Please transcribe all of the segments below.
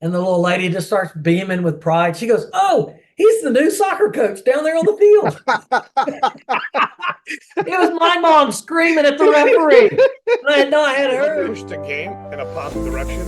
And the little lady just starts beaming with pride. She goes, "Oh, he's the new soccer coach down there on the field." It was my mom screaming at the referee. I had not had her. Push the game in a positive direction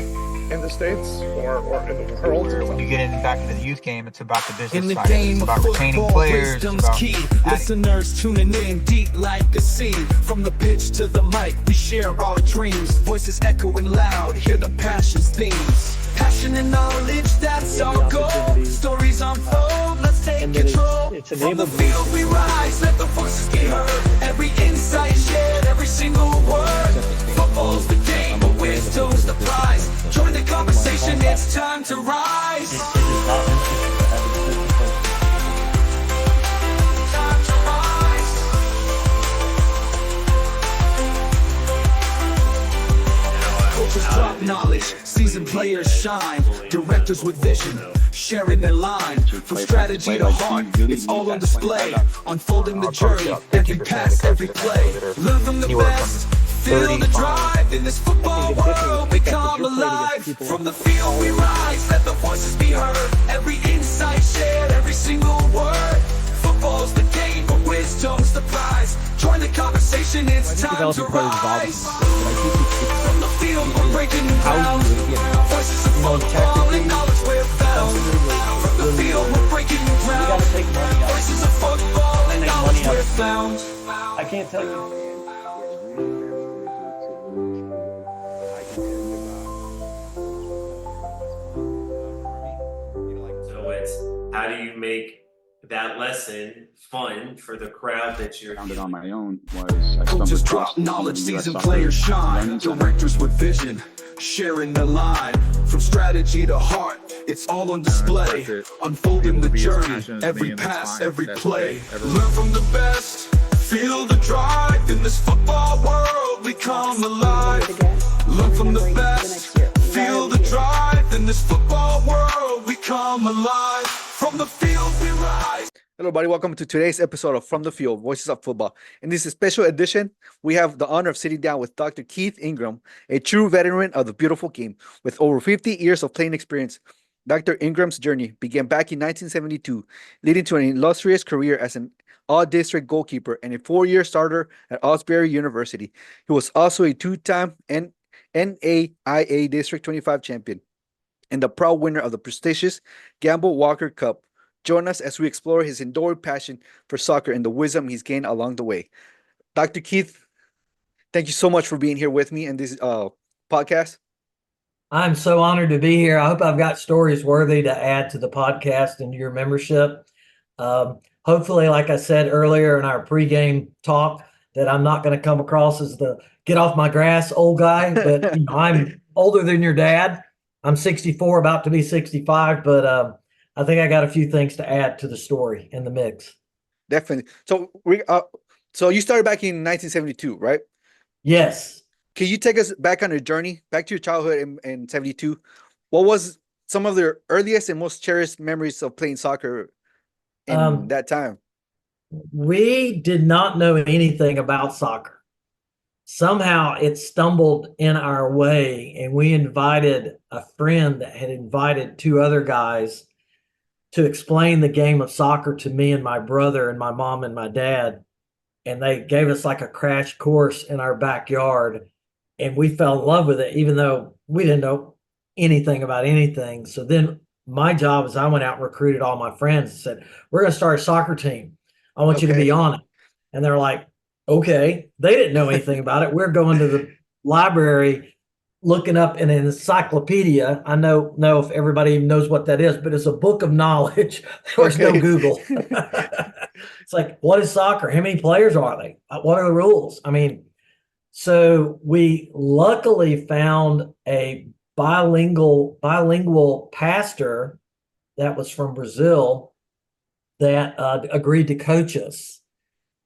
in the States or in the world. When you get back into the youth game, it's about the business In the side. game It's of about retaining football, players. It's wisdom's about key. adding. Listeners tuning in deep like a sea. From the pitch to the mic, we share our dreams. Voices echoing loud, hear the passion's themes. Passion and knowledge, that's our goal. Stories unfold, let's take control. From the field we rise, let the voices be heard. Every insight shared, every single word. Football's the game, but wisdom's the prize. Join the conversation, it's time to rise. Time to rise. Coaches drop knowledge, seasoned players shine. Directors with vision, sharing their line. From strategy to heart, it's all on display. Unfolding the journey, every pass, every play. Learn from the best, feel the drive. In this football world, we come alive. From the field we rise, let the voices be heard. Every insight shared, every single word. Football's the game, but wisdom's the prize. Join the conversation, it's time to rise. From the field, we're breaking ground. Voices of football and knowledge we're found. From the field, we're breaking ground. Voices of football and knowledge we're found. I can't tell you. So it's how do you make that lesson fun for the crowd that you're Found it on my own was I Coaches stumbled drop across knowledge, US seasoned soccer players shine. learning center. Directors with vision, sharing the line. From strategy to heart, it's all on display. Unfolding the journey, every pass, every play. Learn from the best, feel the drive. In this football world, we come alive. Learn from the best, feel the drive. In this football world, we come alive. From the field we rise. Hello, everybody. Welcome to today's episode of From the Field, Voices of Football. In this special edition, we have the honor of sitting down with Dr. Keith Ingram, a true veteran of the beautiful game. With over 50 years of playing experience, Dr. Ingram's journey began back in 1972, leading to an illustrious career as an all-district goalkeeper and a 4-year starter at Osbury University. He was also a two-time NAIA District 25 champion and the proud winner of the prestigious Gamble Walker Cup. Join us as we explore his enduring passion for soccer and the wisdom he's gained along the way. Dr. Keith, thank you so much for being here with me in this podcast. I'm so honored to be here. I hope I've got stories worthy to add to the podcast and your membership. Hopefully, like I said earlier in our pregame talk, that I'm not going to come across as the get off my grass old guy, but I'm older than your dad. I'm 64, about to be 65, but I think I got a few things to add to the story in the mix. Definitely. So so you started back in 1972, right? Yes. Can you take us back on your journey, back to your childhood in 72? What was some of the earliest and most cherished memories of playing soccer in that time? We did not know anything about soccer. Somehow it stumbled in our way, and we invited a friend that had invited two other guys to explain the game of soccer to me and my brother and my mom and my dad. And they gave us like a crash course in our backyard, and we fell in love with it, even though we didn't know anything about anything. So then my job is I went out and recruited all my friends and said, we're going to start a soccer team. I want you to be on it. And they're like, okay. They didn't know anything about it. We're going to the library looking up in an encyclopedia. I know if everybody even knows what that is, but it's a book of knowledge. There's no Google. It's like, what is soccer? How many players are they? What are the rules? I mean, so we luckily found a bilingual pastor that was from Brazil that agreed to coach us.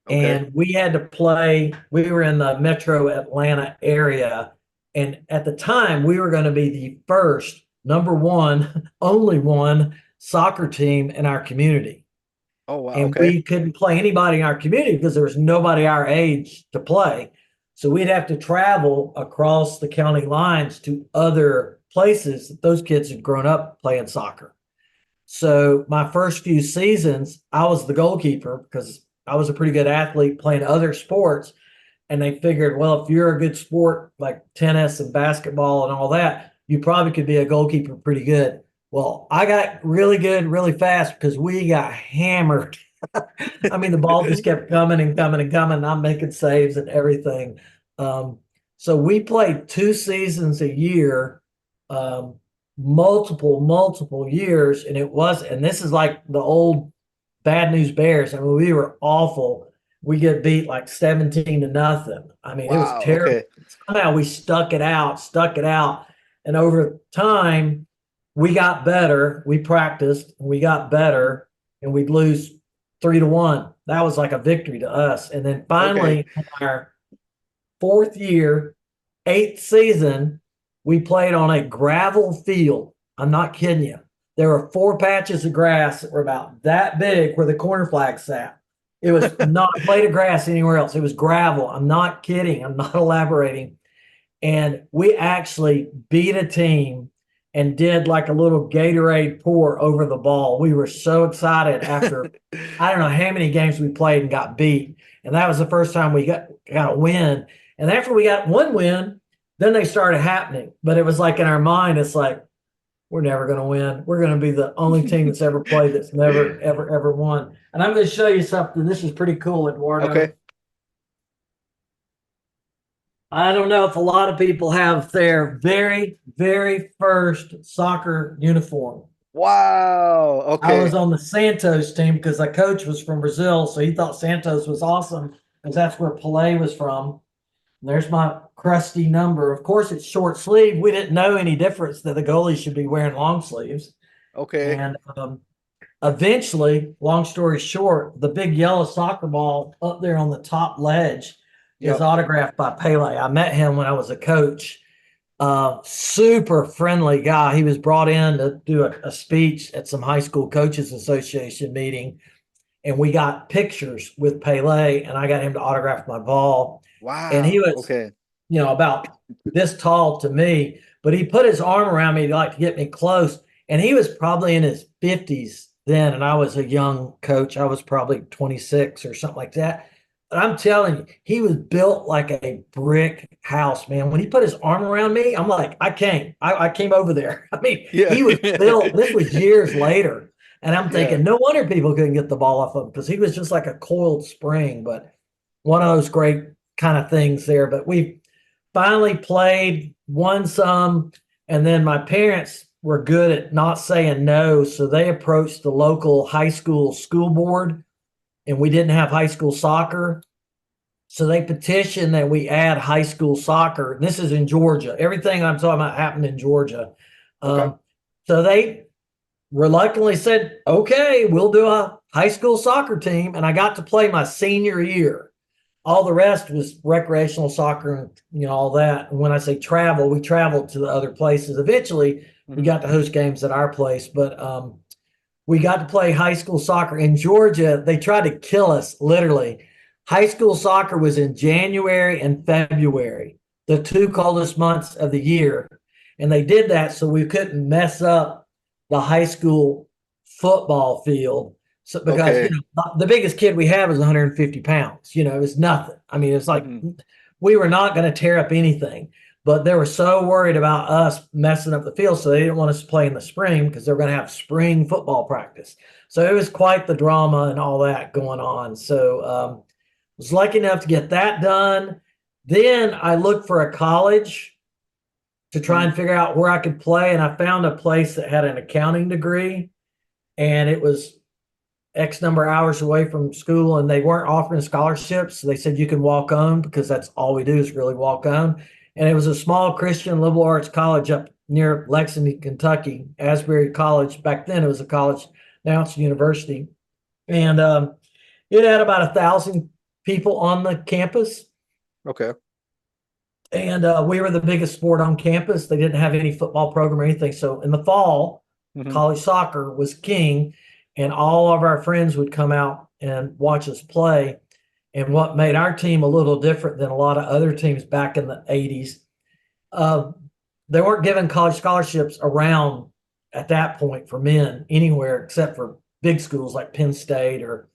Okay. And we had to play. We were in the metro Atlanta area. And at the time, we were going to be the first, number one, only one soccer team in our community. Oh, wow. And we couldn't play anybody in our community because there was nobody our age to play. So we'd have to travel across the county lines to other places that those kids had grown up playing soccer. So my first few seasons, I was the goalkeeper because I was a pretty good athlete playing other sports. And they figured, well, if you're a good sport like tennis and basketball and all that, you probably could be a goalkeeper pretty good. Well, I got really good really fast because we got hammered. I mean, the ball just kept coming and coming and coming. And I'm making saves and everything. So we played 2 seasons a year, multiple years. And this is like the old Bad News Bears. I mean, we were awful. We get beat like 17-0. I mean, it was Wow, terrible. okay. Somehow we stuck it out. And over time, we got better. We practiced and we got better, and we'd lose 3-1. That was like a victory to us. And then finally, in our 4th year, 8th season, we played on a gravel field. I'm not kidding you. There were 4 patches of grass that were about that big where the corner flag sat. It was not a blade of grass anywhere else. It was gravel. I'm not kidding. I'm not elaborating. And we actually beat a team and did like a little Gatorade pour over the ball. We were so excited after I don't know how many games we played and got beat. And that was the first time we got a win. And after we got one win, then they started happening. But it was like in our mind, it's like, we're never going to win. We're going to be the only team that's ever played that's never, ever won. And I'm going to show you something. This is pretty cool, Eduardo. Okay. I don't know if a lot of people have their very, very first soccer uniform. Wow. Okay. I was on the Santos team because the coach was from Brazil, so he thought Santos was awesome because that's where Pelé was from. And there's my crusty number. Of course, it's short sleeve. We didn't know any difference that the goalie should be wearing long sleeves. Okay. And eventually, long story short, the big yellow soccer ball up there on the top ledge is autographed by Pele. I met him when I was a coach. Super friendly guy. He was brought in to do a speech at some high school coaches association meeting, and we got pictures with Pele, and I got him to autograph my ball. Wow. And he was, about this tall to me, but he put his arm around me to like to get me close. And he was probably in his 50s then, and I was a young coach. I was probably 26 or something like that. But I'm telling you, he was built like a brick house, man. When he put his arm around me, I'm like, I came over there. I mean, he was built. This was years later. And I'm thinking, no wonder people couldn't get the ball off of him because he was just like a coiled spring. But one of those great kind of things there. But we finally played, won some, and then my parents were good at not saying no, so they approached the local high school board, and we didn't have high school soccer, so they petitioned that we add high school soccer. And this is in Georgia. Everything I'm talking about happened in Georgia. So they reluctantly said, okay, we'll do a high school soccer team, and I got to play my senior year. All the rest was recreational soccer and all that. And when I say travel, we traveled to the other places. Eventually, we got to host games at our place, but we got to play high school soccer in Georgia. They tried to kill us, literally. High school soccer was in January and February, the 2 coldest months of the year. And they did that so we couldn't mess up the high school football field. So because the biggest kid we have is 150 pounds. It was nothing. I mean, it's like we were not going to tear up anything, but they were so worried about us messing up the field, so they didn't want us to play in the spring because they were going to have spring football practice. So it was quite the drama and all that going on. So was lucky enough to get that done. Then I looked for a college to try and figure out where I could play, and I found a place that had an accounting degree, and it was X number of hours away from school, and they weren't offering scholarships. So they said you can walk on because that's all we do is really walk on. And it was a small Christian liberal arts college up near Lexington, Kentucky, Asbury College. Back then it was a college, now it's a university. And it had about 1,000 people on the campus. Okay. And we were the biggest sport on campus. They didn't have any football program or anything. So in the fall, college soccer was king. And all of our friends would come out and watch us play. And what made our team a little different than a lot of other teams back in the 80s, they weren't giving college scholarships around at that point for men anywhere except for big schools like Penn State or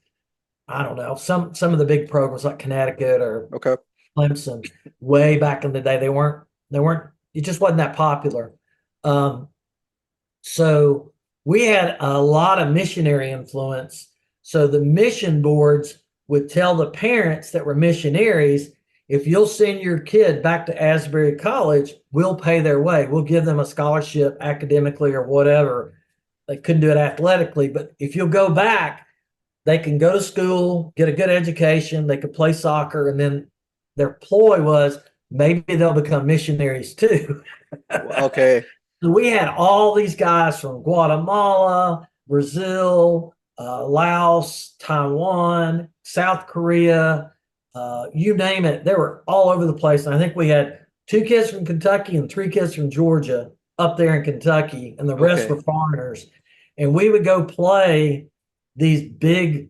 I don't know, some of the big programs like Connecticut or Okay. Clemson. Way back in the day, they weren't. It just wasn't that popular. So we had a lot of missionary influence. So the mission boards would tell the parents that were missionaries, if you'll send your kid back to Asbury College, we'll pay their way. We'll give them a scholarship academically or whatever. They couldn't do it athletically, but if you'll go back, they can go to school, get a good education, they could play soccer, and then their ploy was maybe they'll become missionaries too. Okay. So we had all these guys from Guatemala, Brazil, Laos, Taiwan, South Korea, you name it. They were all over the place. And I think we had 2 kids from Kentucky and 3 kids from Georgia up there in Kentucky, and the rest Okay. were foreigners. And we would go play these big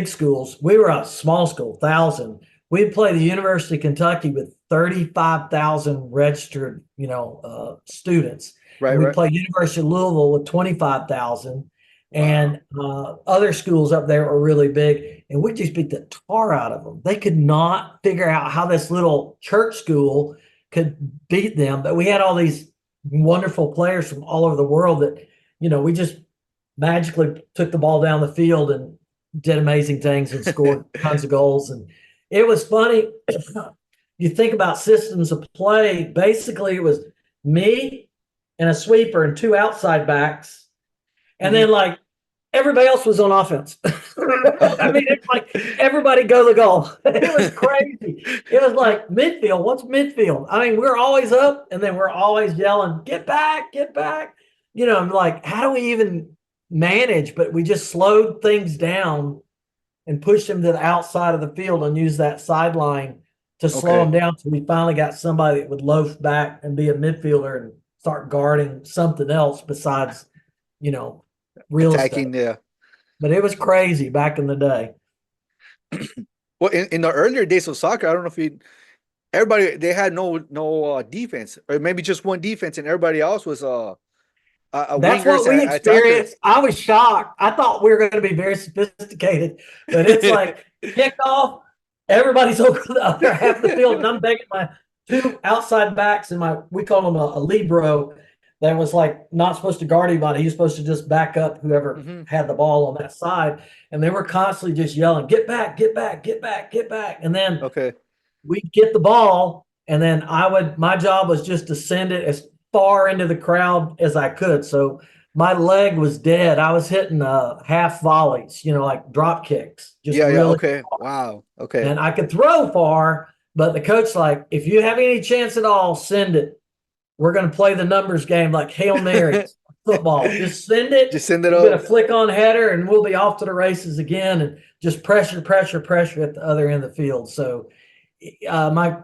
schools. We were a small school, 1,000. We'd play the University of Kentucky with 35,000 registered, students. Right. And we Right. play University of Louisville with 25,000. And other schools up there were really big, and we just beat the tar out of them. They could not figure out how this little church school could beat them. But we had all these wonderful players from all over the world that, we just magically took the ball down the field and did amazing things and scored tons of goals. And it was funny. You think about systems of play, basically it was me and a sweeper and 2 outside backs. And then like everybody else was on offense. I mean, it's like everybody go the goal. It was crazy. It was like midfield. What's midfield? I mean, we're always up and then we're always yelling, get back, get back. I'm like, how do we even manage? But we just slowed things down and pushed them to the outside of the field and used that sideline to slow them down. So we finally got somebody that would loaf back and be a midfielder and start guarding something else besides, real Attacking. estate. Yeah. But it was crazy back in the day. Well, in the earlier days of soccer, I don't know if everybody, they had no defense, or maybe just one defense, and everybody else was That's wingers what we and experienced. I was shocked. I thought we were going to be very sophisticated, but it's like kickoff, everybody's over the other half of the field, and I'm begging my 2 outside backs and we call them a libero that was like not supposed to guard anybody. He was supposed to just back up whoever had the ball on that side. And they were constantly just yelling, get back, get back, get back, get back. And then we'd get the ball, and then my job was just to send it as far into the crowd as I could. So my leg was dead. I was hitting half volleys, like drop kicks. Just really okay. far. Wow. Okay. And I could throw far, but the coach like, if you have any chance at all, send it. We're going to play the numbers game like Hail Mary football. Just send it. Just send it We'll get a over. flick on header, and we'll be off to the races again, and just pressure at the other end of the field. So my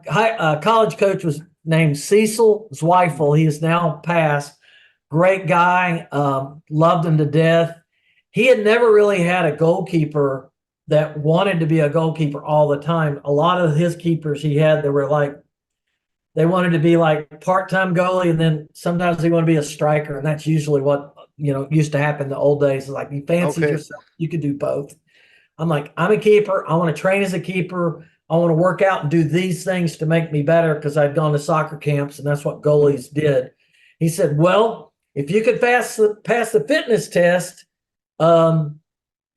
college coach was named Cecil Zweifel. He is now passed. Great guy. Loved him to death. He had never really had a goalkeeper that wanted to be a goalkeeper all the time. A lot of his keepers he had, they wanted to be like part-time goalie, and then sometimes they want to be a striker. And that's usually what, used to happen in the old days. Is like you fancy yourself, you could do both. I'm like, I'm a keeper. I want to train as a keeper. I want to work out and do these things to make me better, because I'd gone to soccer camps and that's what goalies did. He said, well, if you could pass the fitness test, I'll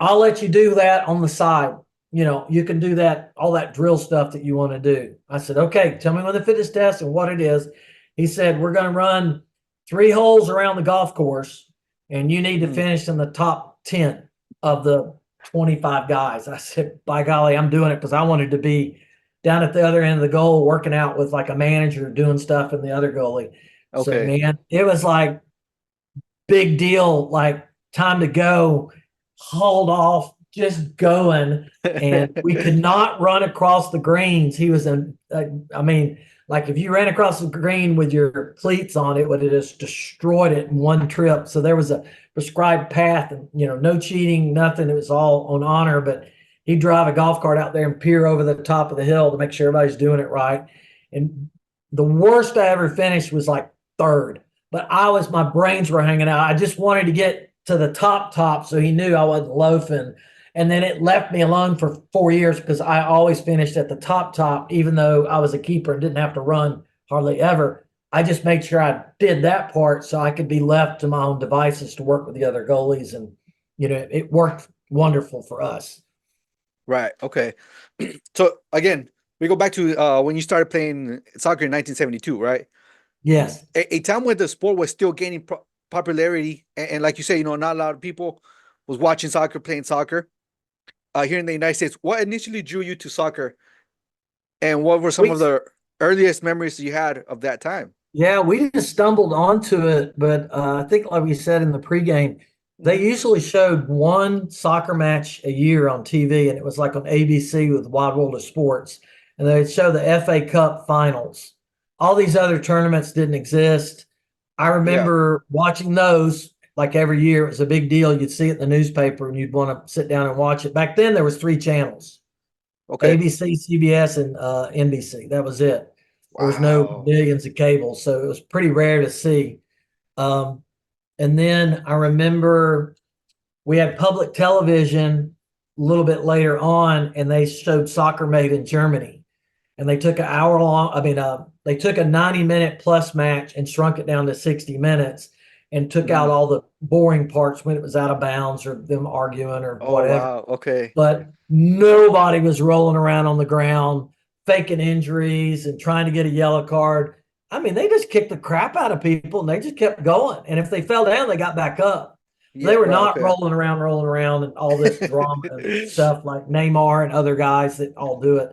let you do that on the side. You can do that, all that drill stuff that you want to do. I said, okay, tell me when the fitness test and what it is. He said, we're going to run 3 holes around the golf course, and you need to finish in the top 10 of the 25 guys. I said, by golly, I'm doing it, because I wanted to be down at the other end of the goal working out with like a manager doing stuff in the other goalie. So, man, it was like big deal, like time to go, hauled off, just going, and we could not run across the greens. He was like if you ran across the green with your cleats on, it would have just destroyed it in one trip. So there was a prescribed path, and no cheating, nothing. It was all on honor. But he'd drive a golf cart out there and peer over the top of the hill to make sure everybody's doing it right. And the worst I ever finished was like third. But my brains were hanging out. I just wanted to get to the top, so he knew I wasn't loafing. And then it left me alone for 4 years because I always finished at the top, even though I was a keeper and didn't have to run hardly ever. I just made sure I did that part so I could be left to my own devices to work with the other goalies. And, it worked wonderful for us. Right. Okay. So again, we go back to when you started playing soccer in 1972, right? Yes. A time when the sport was still gaining popularity, and like you say, not a lot of people was watching soccer, playing soccer. Here in the United States, what initially drew you to soccer, and what were some of the earliest memories you had of that time? Yeah, we just stumbled onto it, but I think, like we said in the pregame, they usually showed one soccer match a year on TV, and it was like on ABC with Wide World of Sports, and they'd show the FA Cup finals. All these other tournaments didn't exist. I remember watching those like every year. It was a big deal. You'd see it in the newspaper, and you'd want to sit down and watch it. Back then, there was 3 channels: Okay. ABC, CBS, and NBC. That was it. There was no millions of cables, so it was pretty rare to see. And then I remember we had public television a little bit later on, and they showed Soccer Made in Germany. And they took they took a 90-minute plus match and shrunk it down to 60 minutes and took out all the boring parts when it was out of bounds or them arguing or whatever. Wow. Okay. But nobody was rolling around on the ground, faking injuries and trying to get a yellow card. I mean, they just kicked the crap out of people and they just kept going. And if they fell down, they got back up. They were not rolling around and all this drama and stuff like Neymar and other guys that all do it.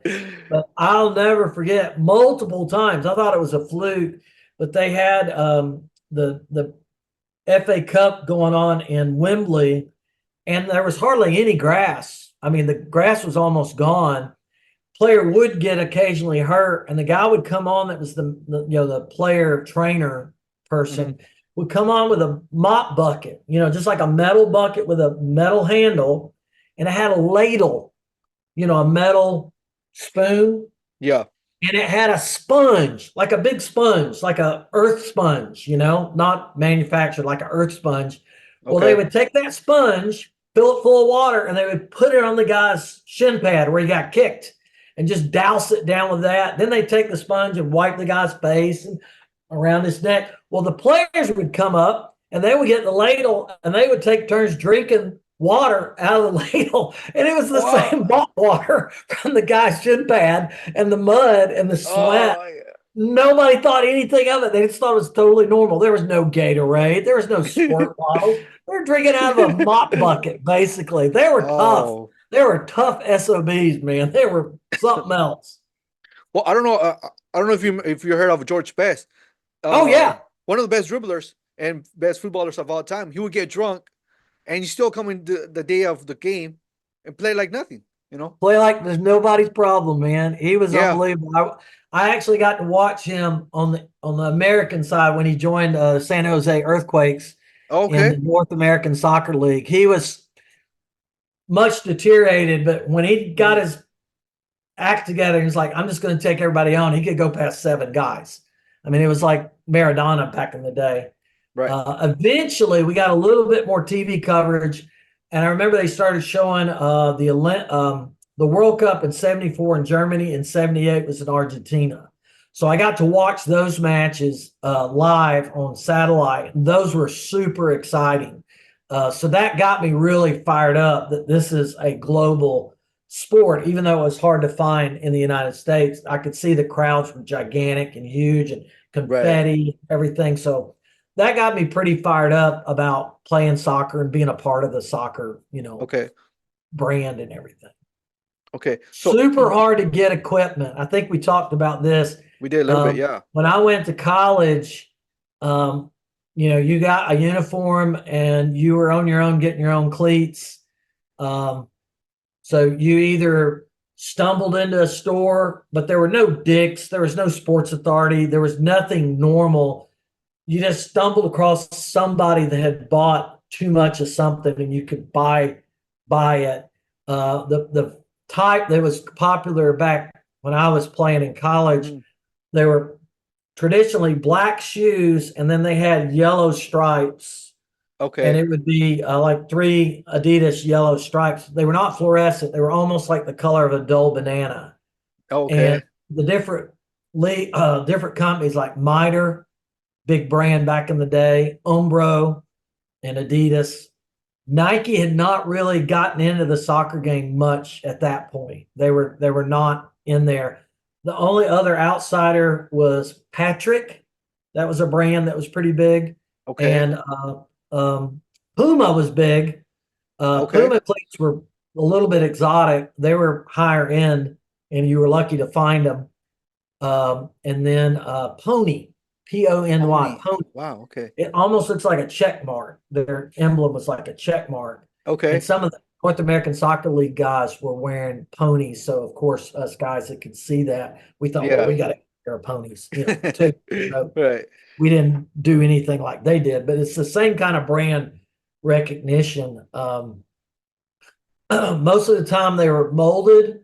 But I'll never forget multiple times. I thought it was a fluke, but they had the FA Cup going on in Wembley, and there was hardly any grass. I mean, the grass was almost gone. Player would get occasionally hurt, and the guy would come on that was the player trainer person would come on with a mop bucket, just like a metal bucket with a metal handle, and it had a ladle, a metal spoon. Yeah. And it had a sponge, like a big sponge, like a earth sponge, not manufactured, like an earth sponge. Well, they would take that sponge, fill it full of water, and they would put it on the guy's shin pad where he got kicked and just douse it down with that. Then they take the sponge and wipe the guy's face and around his neck. Well, the players would come up and they would get the ladle and they would take turns drinking water out of the ladle. And it was the same bottled water from the guy's shin pad and the mud and the sweat. Nobody thought anything of it. They just thought it was totally normal. There was no Gatorade. There was no squirt bottle. They were drinking out of a mop bucket, basically. They were tough. They were tough SOBs, man. They were something else. Well, I don't know if you heard of George Best. One of the best dribblers and best footballers of all time. He would get drunk, and you still come in the day of the game and play like nothing. Play like there's nobody's problem, man. He was unbelievable. I actually got to watch him on the American side when he joined San Jose Earthquakes in the North American Soccer League. He was much deteriorated, but when he got his act together, he was like, I'm just going to take everybody on. He could go past 7 guys. I mean, it was like Maradona back in the day. Right. Eventually, we got a little bit more TV coverage, and I remember they started showing the World Cup in '74 in Germany, and '78 was in Argentina. So I got to watch those matches live on satellite. And those were super exciting. So that got me really fired up that this is a global sport, even though it was hard to find in the United States. I could see the crowds were gigantic and huge and confetti, everything. So that got me pretty fired up about playing soccer and being a part of the soccer, brand and everything. Okay. So, super hard to get equipment. I think we talked about this. We did a little bit, yeah. When I went to college, you got a uniform and you were on your own getting your own cleats. So you either stumbled into a store, but there were no Dick's, there was no Sports Authority, there was nothing normal. You just stumbled across somebody that had bought too much of something and you could buy it. The type that was popular back when I was playing in college, they were traditionally black shoes, and then they had yellow stripes. Okay. And it would be like 3 Adidas yellow stripes. They were not fluorescent. They were almost like the color of a dull banana. Okay. And the different companies like Mitre, big brand back in the day, Umbro, and Adidas. Nike had not really gotten into the soccer game much at that point. They were not in there. The only other outsider was Patrick. That was a brand that was pretty big. Okay. And Puma was big. Okay. Puma cleats were a little bit exotic. They were higher end, and you were lucky to find them. And then Pony, Pony. Pony. Wow. Okay. It almost looks like a check mark. Their emblem was like a check mark. Okay. And some of the North American Soccer League guys were wearing ponies. So, of course, us guys that could see that, we thought, well, we got a pair of ponies, too. So Right. we didn't do anything like they did, but it's the same kind of brand recognition. Most of the time they were molded.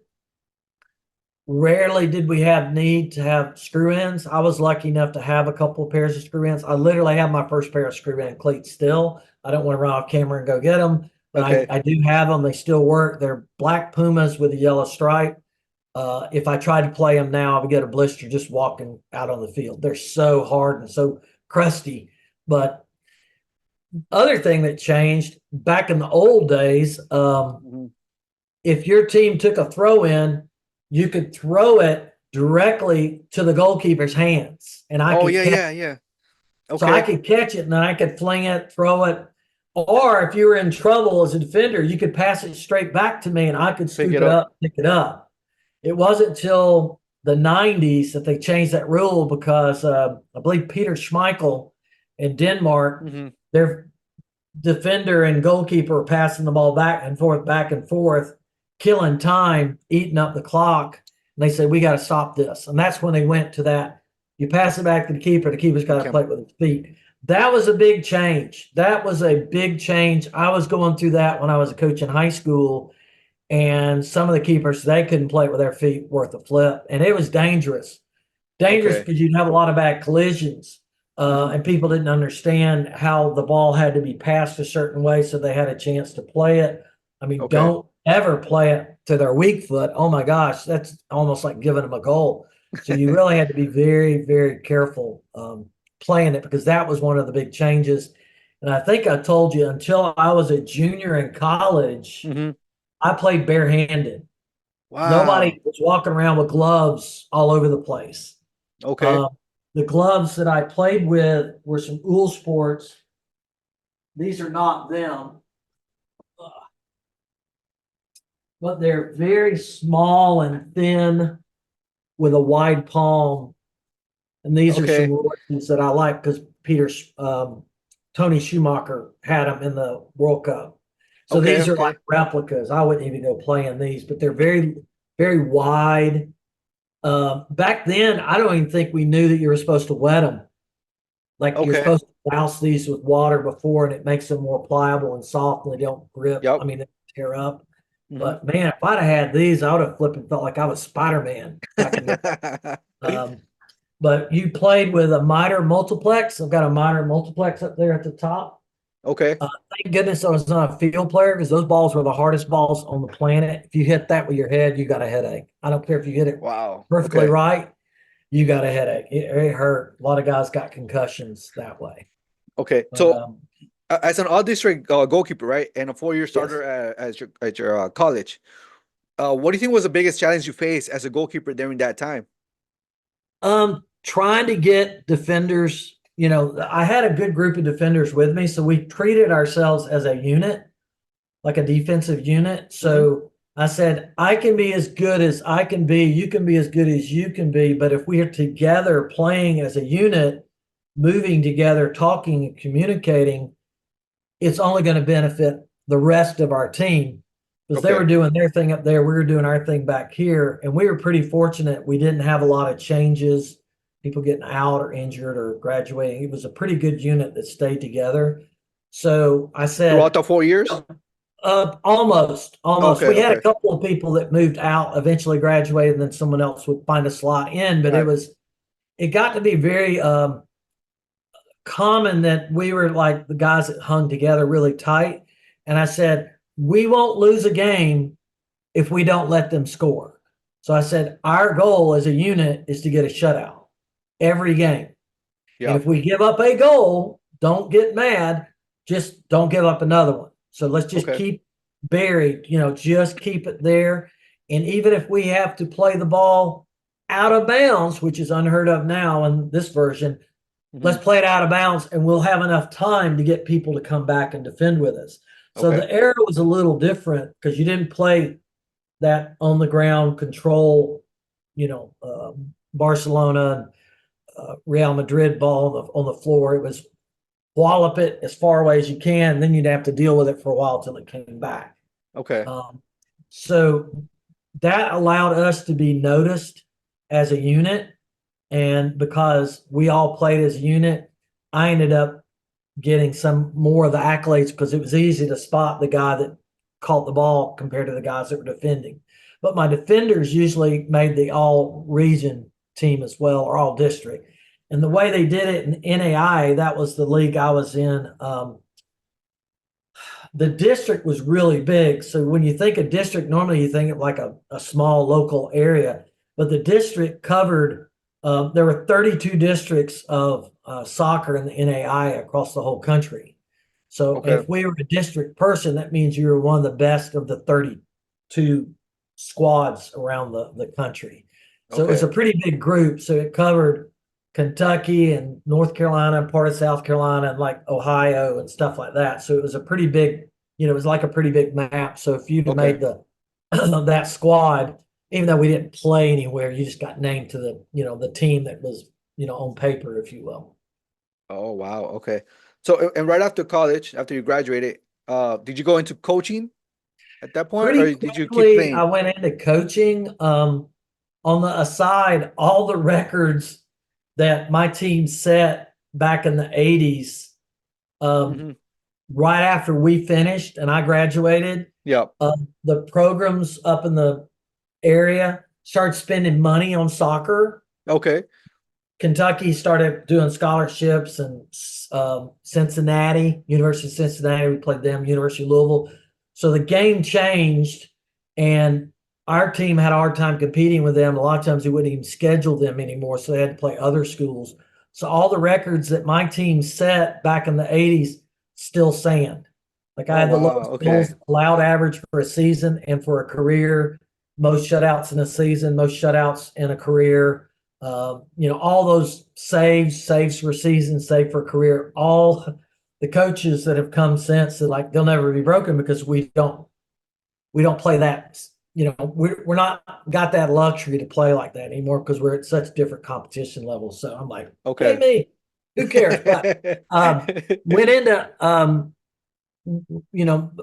Rarely did we have need to have screw-ins. I was lucky enough to have a couple of pairs of screw-ins. I literally have my first pair of screw-in cleats still. I don't want to run off camera and go get them, but Okay. I do have them. They still work. They're black Pumas with a yellow stripe. If I tried to play them now, I would get a blister just walking out on the field. They're so hard and so crusty. But other thing that changed back in the old days, if your team took a throw in, you could throw it directly to the goalkeeper's hands. And I could yeah. Okay. So I could catch it and then I could fling it, throw it. Or if you were in trouble as a defender, you could pass it straight back to me and I could scoop it up, pick it up. It wasn't until the 90s that they changed that rule because I believe Peter Schmeichel in Denmark, their defender and goalkeeper were passing the ball back and forth, killing time, eating up the clock. And they said, we got to stop this. And that's when they went to that. You pass it back to the keeper's got to play it with his feet. That was a big change. That was a big change. I was going through that when I was a coach in high school. And some of the keepers, they couldn't play it with their feet worth a flip. And it was dangerous. Dangerous because you'd have a lot of bad collisions. And people didn't understand how the ball had to be passed a certain way so they had a chance to play it. I mean, don't ever play it to their weak foot. Oh my gosh, that's almost like giving them a goal. So you really had to be very, very careful playing it because that was one of the big changes. And I think I told you until I was a junior in college, I played barehanded. Wow. Nobody was walking around with gloves all over the place. Okay. The gloves that I played with were some Uhl Sports. These are not them. But they're very small and thin with a wide palm. And these are some Royals that I like because Tony Schumacher had them in the World Cup. So these are like replicas. I wouldn't even go play in these, but they're very, very wide. Back then, I don't even think we knew that you were supposed to wet them. Like you're supposed to douse these with water before, and it makes them more pliable and soft, and they don't grip. I mean, they tear up. But man, if I'd have had these, I would have flipped and felt like I was Spider-Man. But you played with a Mitre multiplex. I've got a Mitre multiplex up there at the top. Okay. Thank goodness I was not a field player because those balls were the hardest balls on the planet. If you hit that with your head, you got a headache. I don't care if you hit it perfectly right, you got a headache. It hurt. A lot of guys got concussions that way. Okay. But, so as an all-district goalkeeper, right, and a 4-year starter at your college, what do you think was the biggest challenge you faced as a goalkeeper during that time? Trying to get defenders. You know, I had a good group of defenders with me, so we treated ourselves as a unit, like a defensive unit. So I said, I can be as good as I can be. You can be as good as you can be. But if we are together playing as a unit, moving together, talking and communicating, it's only going to benefit the rest of our team because they were doing their thing up there. We were doing our thing back here. And we were pretty fortunate. We didn't have a lot of changes, people getting out or injured or graduating. It was a pretty good unit that stayed together. So I said, throughout the 4 years? Almost. We had a couple of people that moved out, eventually graduated, and then someone else would find a slot in. But it got to be very common that we were like the guys that hung together really tight. And I said, we won't lose a game if we don't let them score. So I said, our goal as a unit is to get a shutout every game. Yeah. And if we give up a goal, don't get mad, just don't give up another one. So let's just Okay. keep buried, just keep it there. And even if we have to play the ball out of bounds, which is unheard of now in this version, let's play it out of bounds and we'll have enough time to get people to come back and defend with us. So Okay. the era was a little different because you didn't play that on the ground control, Barcelona, Real Madrid ball on the floor. It was wallop it as far away as you can, and then you'd have to deal with it for a while till it came back. Okay. So that allowed us to be noticed as a unit. And because we all played as a unit, I ended up getting some more of the accolades because it was easy to spot the guy that caught the ball compared to the guys that were defending. But my defenders usually made the all region team as well, or all district. And the way they did it in NAIA, that was the league I was in. The district was really big. So when you think of district, normally you think of like a small local area, but the district covered, there were 32 districts of soccer in the NAIA across the whole country. So Okay. if we were a district person, that means you were one of the best of the 32 squads around the country. So it was a pretty big group. So it covered Kentucky and North Carolina and part of South Carolina and like Ohio and stuff like that. So it was a pretty big, it was like a pretty big map. So if you'd have made the that squad, even though we didn't play anywhere, you just got named to the team that was, on paper, if you will. Oh, wow. Okay. So, and right after college, after you graduated, did you go into coaching at that point, or Pretty did you keep quickly, I playing? went into coaching. On the aside, all the records that my team set back in the 80s, right after we finished and I graduated, Yeah. the programs up in the area started spending money on soccer. Okay. Kentucky started doing scholarships, and University of Cincinnati, we played them, University of Louisville. So the game changed, and our team had a hard time competing with them. A lot of times they wouldn't even schedule them anymore, so they had to play other schools. So all the records that my team set back in the 80s still stand. Like I had the lowest goals allowed average for a season and for a career, most shutouts in a season, most shutouts in a career. All those saves for a season, save for a career, all the coaches that have come since said like they'll never be broken because we don't play that. We're not got that luxury to play like that anymore because we're at such different competition levels. So I'm like, hey, me, who cares? But went into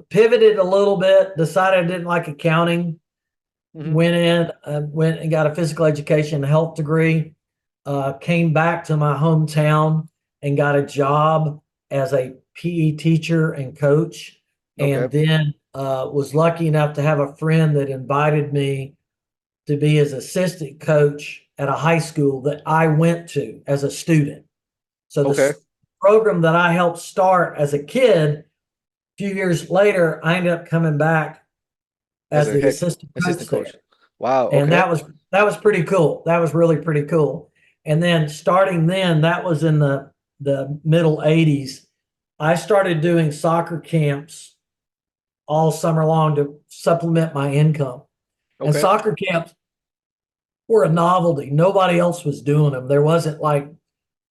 pivoted a little bit, decided I didn't like accounting. Went and got a physical education health degree, came back to my hometown and got a job as a PE teacher and coach. And then was lucky enough to have a friend that invited me to be his assistant coach at a high school that I went to as a student. So the program that I helped start as a kid, a few years later, I ended up coming back as the assistant coach. Wow. And that was pretty cool. That was really pretty cool. And then starting then, that was in the middle 80s, I started doing soccer camps all summer long to supplement my income. And soccer camps were a novelty. Nobody else was doing them. There wasn't like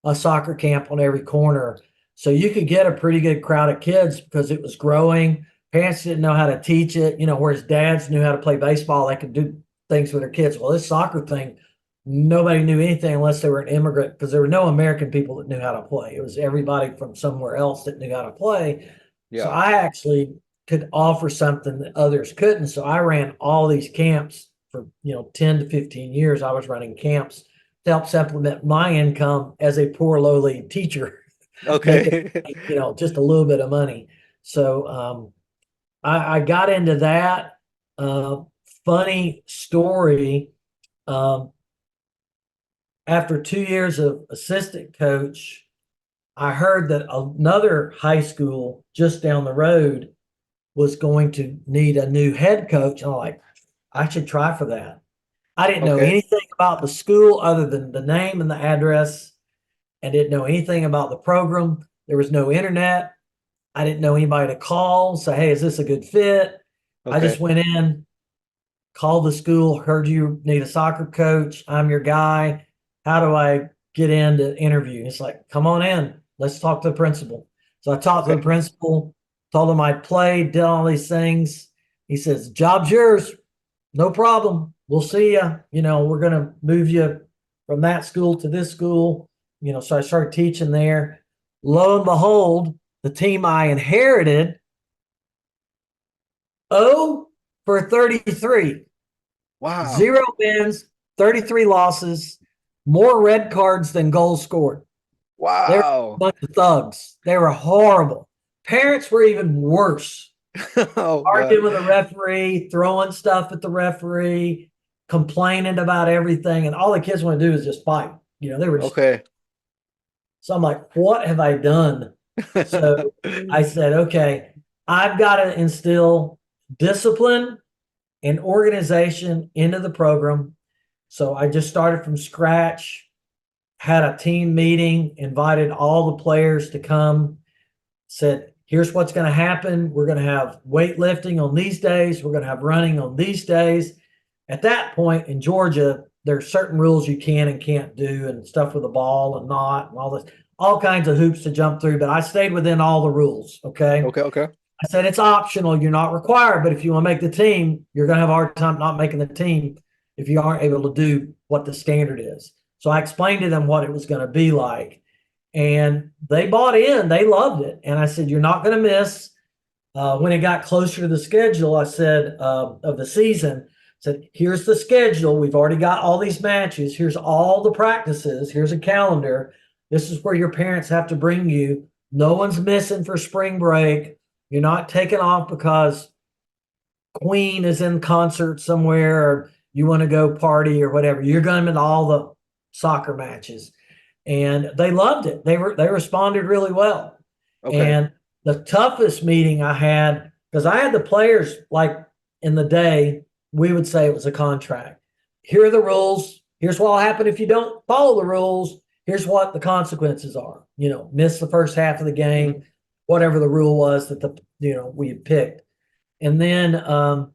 a soccer camp on every corner. So you could get a pretty good crowd of kids because it was growing. Parents didn't know how to teach it, whereas dads knew how to play baseball. They could do things with their kids. Well, this soccer thing, nobody knew anything unless they were an immigrant because there were no American people that knew how to play. It was everybody from somewhere else that knew how to play. Yeah. So I actually could offer something that others couldn't. So I ran all these camps for, 10 to 15 years. I was running camps to help supplement my income as a poor, lowly teacher. Just a little bit of money. So I got into that. Funny story. after 2 years of assistant coach, I heard that another high school just down the road was going to need a new head coach. And I'm like, I should try for that. I didn't know Okay. anything about the school other than the name and the address. I didn't know anything about the program. There was no internet. I didn't know anybody to call, say, hey, is this a good fit? I Okay. just went in, called the school, heard you need a soccer coach. I'm your guy. How do I get in to interview? It's like, come on in. Let's talk to the principal. So I talked to the Okay. principal, told him I'd played, did all these things. He says, job's yours. No problem. We'll see you. You know, we're going to move you from that school to this school. You know, so I started teaching there. Lo and behold, the team I inherited, 0 for 33. Wow. 0 wins, 33 losses, more red cards than goals scored. They were a Wow. bunch of thugs. They were horrible. Parents were even worse. Oh, Arguing God. with the referee, throwing stuff at the referee, complaining about everything. And all the kids want to do is just fight. You know, they were just, Okay. so I'm like, what have I done? So I said, okay, I've got to instill discipline and organization into the program. So I just started from scratch, had a team meeting, invited all the players to come, said, here's what's going to happen. We're going to have weightlifting on these days. We're going to have running on these days. At that point in Georgia, there are certain rules you can and can't do and stuff with the ball and not and all this, all kinds of hoops to jump through. But I stayed within all the rules. Okay. Okay. Okay. I said, it's optional. You're not required, but if you want to make the team, you're going to have a hard time not making the team if you aren't able to do what the standard is. So I explained to them what it was going to be like, and they bought in. They loved it. And I said, you're not going to miss. When it got closer to the schedule, I said, of the season, I said, here's the schedule. We've already got all these matches. Here's all the practices. Here's a calendar. This is where your parents have to bring you. No one's missing for spring break. You're not taking off because Queen is in concert somewhere or you want to go party or whatever. You're going to all the soccer matches. And they loved it. They responded really well. Okay. And the toughest meeting I had, because I had the players, like in the day, we would say it was a contract. Here are the rules. Here's what will happen if you don't follow the rules. Here's what the consequences are. You know, miss the first half of the game, whatever the rule was that we had picked. And then I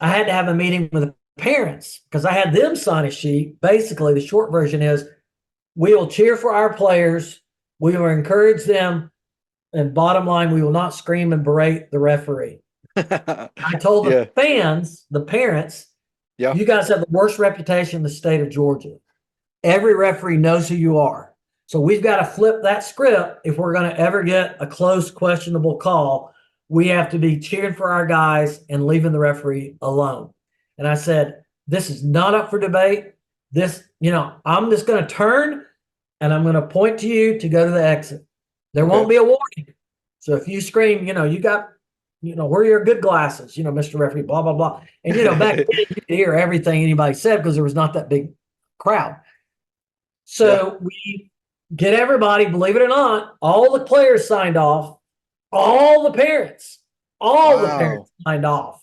had to have a meeting with the parents because I had them sign a sheet. Basically, the short version is we will cheer for our players. We will encourage them. And bottom line, we will not scream and berate the referee. I told the fans, the parents, you guys have the worst reputation in the state of Georgia. Every referee knows who you are. So we've got to flip that script. If we're going to ever get a close, questionable call, we have to be cheering for our guys and leaving the referee alone. And I said, this is not up for debate. I'm just going to turn and I'm going to point to you to go to the exit. There won't be a warning. So if you scream, you got, where are your good glasses, Mr. Referee, blah, blah, blah. And, back then you could hear everything anybody said because there was not that big crowd. So we get everybody, believe it or not, all the players signed off, all the parents signed off.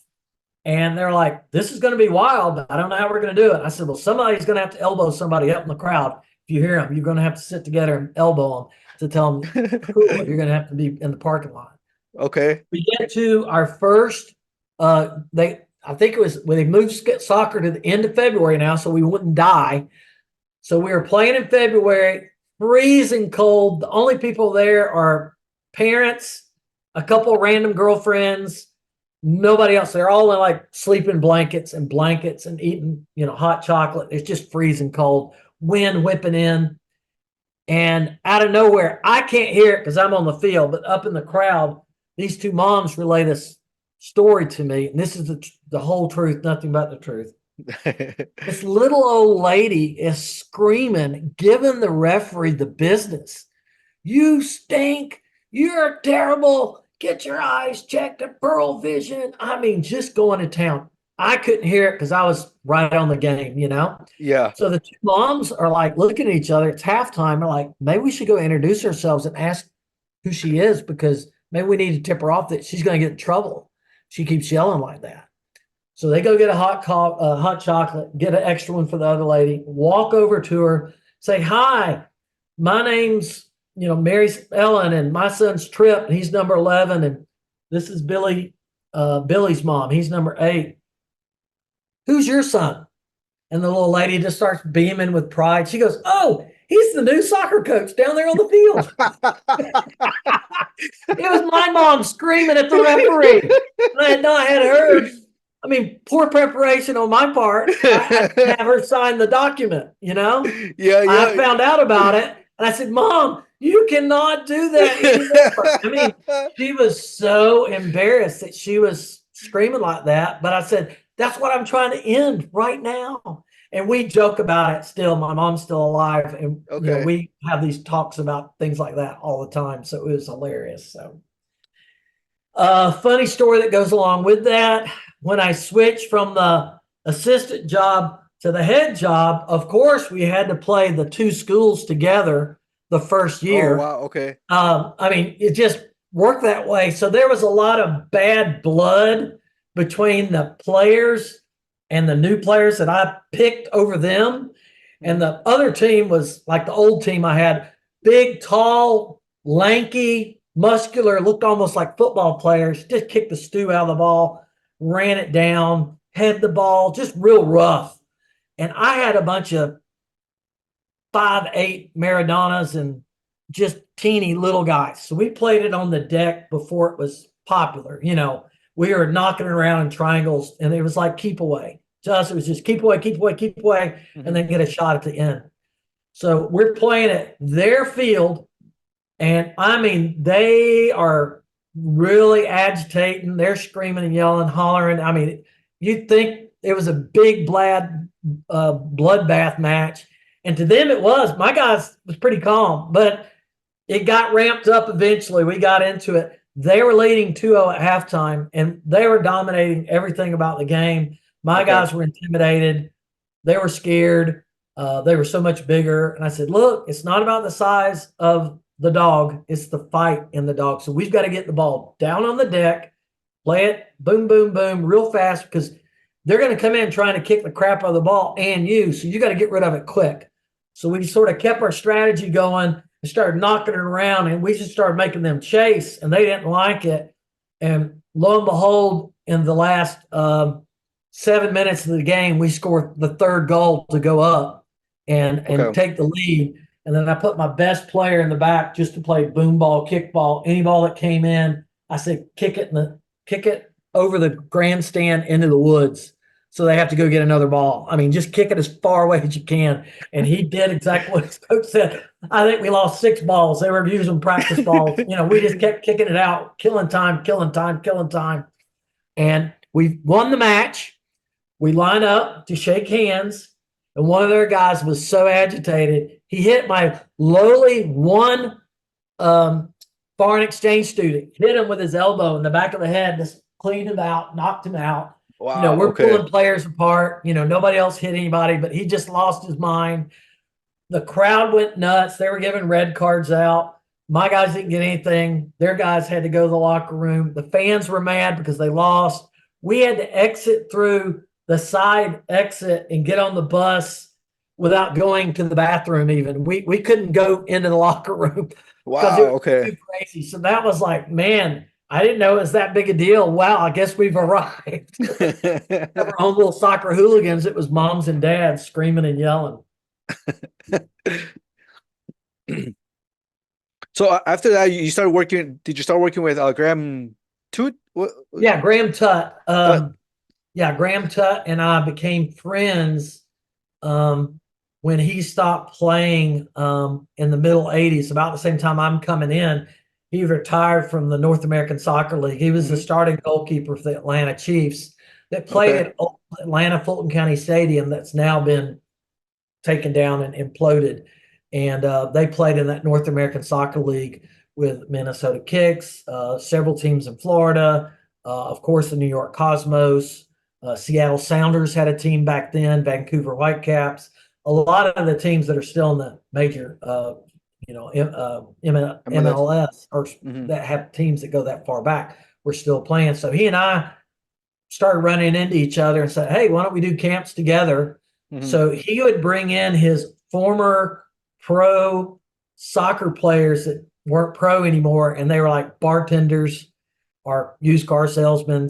And they're like, this is going to be wild, but I don't know how we're going to do it. I said, well, somebody's going to have to elbow somebody up in the crowd. If you hear them, you're going to have to sit together and elbow them to tell them, cool, you're going to have to be in the parking lot. Okay. We get to our first, I think it was when they moved soccer to the end of February now, so we wouldn't die. So we were playing in February, freezing cold. The only people there are parents, a couple of random girlfriends, nobody else. They're all in like sleeping blankets and eating, hot chocolate. It's just freezing cold, wind whipping in. And out of nowhere, I can't hear it because I'm on the field, but up in the crowd, these two moms relay this story to me. And this is the whole truth, nothing but the truth. This little old lady is screaming, giving the referee the business. You stink. You're terrible. Get your eyes checked at Pearl Vision. I mean, just going to town. I couldn't hear it because I was right on the game, you know? Yeah. So the two moms are like looking at each other. It's halftime. They're like, maybe we should go introduce ourselves and ask who she is because maybe we need to tip her off that she's going to get in trouble. She keeps yelling like that. So they go get a hot chocolate, get an extra one for the other lady, walk over to her, say, hi, my name's, Mary's Ellen, and my son's Trip, and he's number 11, and this is Billy's mom. He's number 8. Who's your son? And the little lady just starts beaming with pride. She goes, oh, he's the new soccer coach down there on the field. It was my mom screaming at the referee. I had not had heard. I mean, poor preparation on my part. I have her sign the document, Yeah. I found out about it. And I said, Mom, you cannot do that anymore. I mean, she was so embarrassed that she was screaming like that. But I said, that's what I'm trying to end right now. And we joke about it still. My mom's still alive. And Okay. we have these talks about things like that all the time. So it was hilarious. So funny story that goes along with that. When I switched from the assistant job to the head job, of course, we had to play the two schools together the first year. Oh, wow. Okay. I mean, it just worked that way. So there was a lot of bad blood between the players and the new players that I picked over them. And the other team was like the old team I had, big, tall, lanky, muscular, looked almost like football players, just kicked the stew out of the ball, ran it down, had the ball, just real rough. And I had a bunch of 5'8" Maradonas and just teeny little guys. So we played it on the deck before it was popular. We were knocking it around in triangles, and it was like keep away. To us, it was just keep away, keep away, keep away, and then get a shot at the end. So we're playing at their field, and I mean, they are really agitating. They're screaming and yelling, hollering. I mean, you'd think it was a big bloodbath match. And to them, it was. My guys was pretty calm, but it got ramped up eventually. We got into it. They were leading 2-0 at halftime, and they were dominating everything about the game. My guys were intimidated. They were scared. They were so much bigger. And I said, look, it's not about the size of the dog. It's the fight in the dog. So we've got to get the ball down on the deck, play it, boom, boom, boom, real fast, because they're going to come in trying to kick the crap out of the ball and you. So you got to get rid of it quick. So we sort of kept our strategy going and started knocking it around, and we just started making them chase, and they didn't like it. And lo and behold, in the last 7 minutes of the game, we scored the third goal to go up and take the lead. And then I put my best player in the back just to play boom ball, kick ball, any ball that came in. I said, kick it over the grandstand into the woods. So they have to go get another ball. I mean, just kick it as far away as you can. And he did exactly what his coach said. I think we lost 6 balls. They were using practice balls. We just kept kicking it out, killing time. And we won the match. We line up to shake hands. And one of their guys was so agitated, he hit my lowly one foreign exchange student, hit him with his elbow in the back of the head, just cleaned him out, knocked him out. Wow. We're pulling players apart. Nobody else hit anybody, but he just lost his mind. The crowd went nuts. They were giving red cards out. My guys didn't get anything. Their guys had to go to the locker room. The fans were mad because they lost. We had to exit through the side exit and get on the bus without going to the bathroom even. We couldn't go into the locker room. Wow. It was too crazy. So that was like, man, I didn't know it was that big a deal. Wow, I guess we've arrived. Our own little soccer hooligans. It was moms and dads screaming and yelling. So after that, you started working. Did you start working with Graham Toot? Yeah, Graham Tutt. Graham Tutt and I became friends when he stopped playing in the middle 80s, about the same time I'm coming in. He retired from the North American Soccer League. He was the starting goalkeeper for the Atlanta Chiefs that played at Atlanta Fulton County Stadium that's now been taken down and imploded. And they played in that North American Soccer League with Minnesota Kicks, several teams in Florida, of course, the New York Cosmos, Seattle Sounders had a team back then, Vancouver Whitecaps, a lot of the teams that are still in the major, MLS or Mhm. that have teams that go that far back were still playing. So he and I started running into each other and said, hey, why don't we do camps together? Mhm. So he would bring in his former pro soccer players that weren't pro anymore, and they were like bartenders or used car salesmen,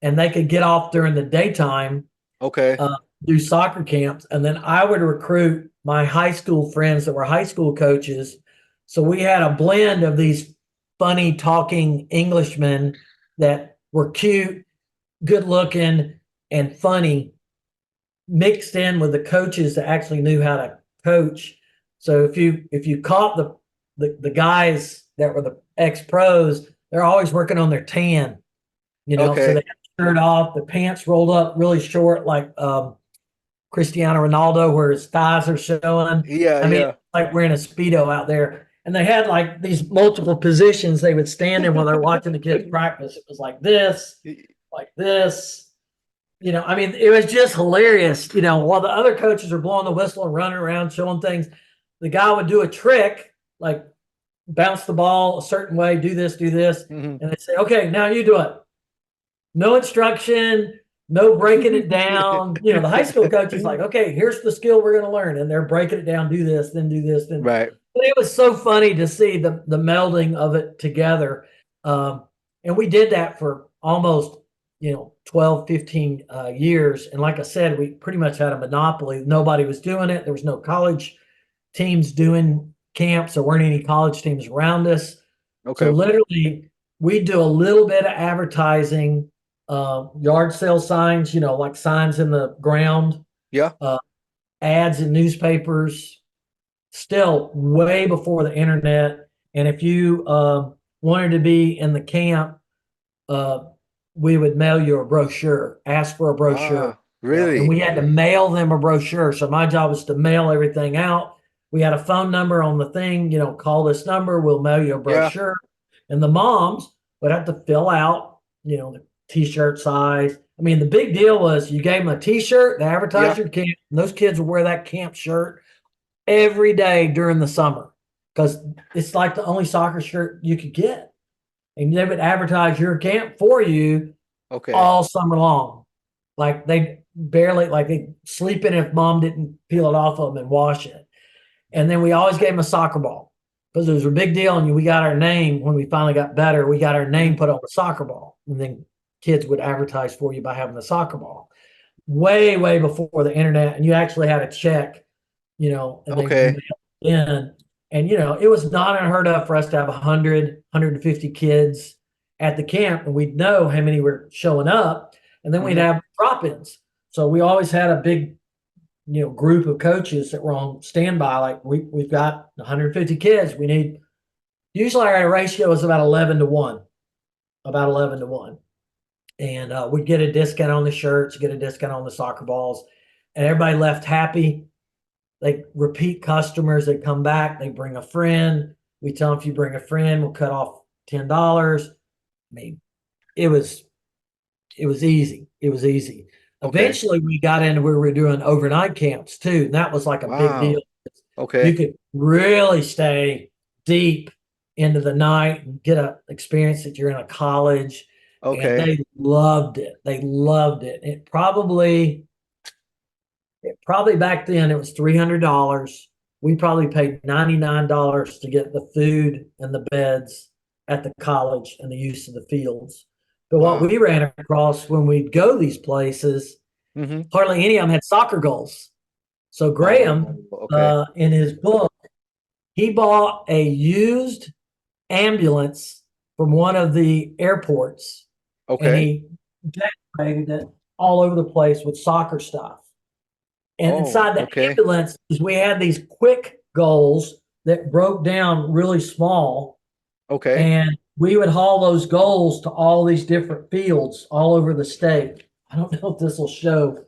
and they could get off during the daytime, Okay. do soccer camps. And then I would recruit my high school friends that were high school coaches. So we had a blend of these funny talking Englishmen that were cute, good looking, and funny, mixed in with the coaches that actually knew how to coach. So if you caught the guys that were the ex pros, they're always working on their tan, so Okay. they had the shirt off, the pants rolled up really short, like Cristiano Ronaldo, where his thighs are showing. Yeah, I mean, yeah. like wearing a Speedo out there. And they had like these multiple positions they would stand in while they're watching the kids practice. It was like this, like this. I mean, it was just hilarious. While the other coaches are blowing the whistle and running around showing things, the guy would do a trick, like bounce the ball a certain way, do this, Mhm. and they say, okay, now you do it. No instruction, no breaking it down. The high school coach is like, okay, here's the skill we're going to learn. And they're breaking it down, do this, then do this, then. Right. But it was so funny to see the melding of it together. And we did that for almost, 12, 15 years. And like I said, we pretty much had a monopoly. Nobody was doing it. There was no college teams doing camps. There weren't any college teams around us. Okay. So literally, we do a little bit of advertising, yard sale signs, like signs in the ground, Yeah. ads in newspapers, still way before the internet. And if you wanted to be in the camp, we would mail you a brochure, ask for a brochure. Ah, really? And we had to mail them a brochure. So my job was to mail everything out. We had a phone number on the thing, call this number, we'll mail you a brochure. And the moms would have to fill out, the t-shirt size. I mean, the big deal was you gave them a t-shirt, the advertiser camp, and those kids would wear that camp shirt every day during the summer because it's like the only soccer shirt you could get. And they would advertise your camp for you Okay. all summer long. Like they sleep in it if mom didn't peel it off of them and wash it. And then we always gave them a soccer ball because it was a big deal. And we got our name when we finally got better. We got our name put on the soccer ball. And then kids would advertise for you by having the soccer ball. Way, way before the internet. And you actually had a check, and Okay. they in. And, it was not unheard of for us to have 100, 150 kids at the camp. And we'd know how many were showing up. And then we'd have drop-ins. So we always had a big, group of coaches that were on standby. Like we've got 150 kids. We need, usually our ratio is about 11 to 1, about 11 to 1. And we'd get a discount on the shirts, get a discount on the soccer balls, and everybody left happy. They repeat customers, they come back, they bring a friend. We tell them if you bring a friend, we'll cut off $10. I mean, it was easy. It was easy. Okay. Eventually we got into where we were doing overnight camps too. And that was like a big deal. Okay. You could really stay deep into the night and get a experience that you're in a college. Okay. And they loved it. They loved it. It probably back then it was $300. We probably paid $99 to get the food and the beds at the college and the use of the fields. But what we ran across when we'd go these places, hardly any of them had soccer goals. So Graham, in his book, he bought a used ambulance from one of the airports. Okay. And he decorated it all over the place with soccer stuff. And inside the ambulance, we had these quick goals that broke down really small. Okay. And we would haul those goals to all these different fields all over the state. I don't know if this will show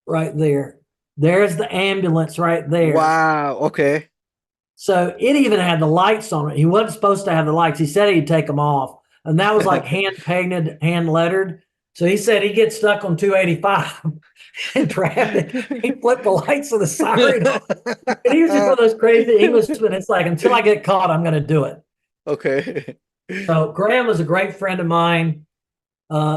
right there. There's the ambulance right there. Wow. Okay. So it even had the lights on it. He wasn't supposed to have the lights. He said he'd take them off. And that was like hand painted, hand lettered. So he said he gets stuck on 285 in traffic. He flipped the lights of the siren on. And he was just one of those crazy Englishmen. It's like, until I get caught, I'm going to do it. Okay. So Graham was a great friend of mine.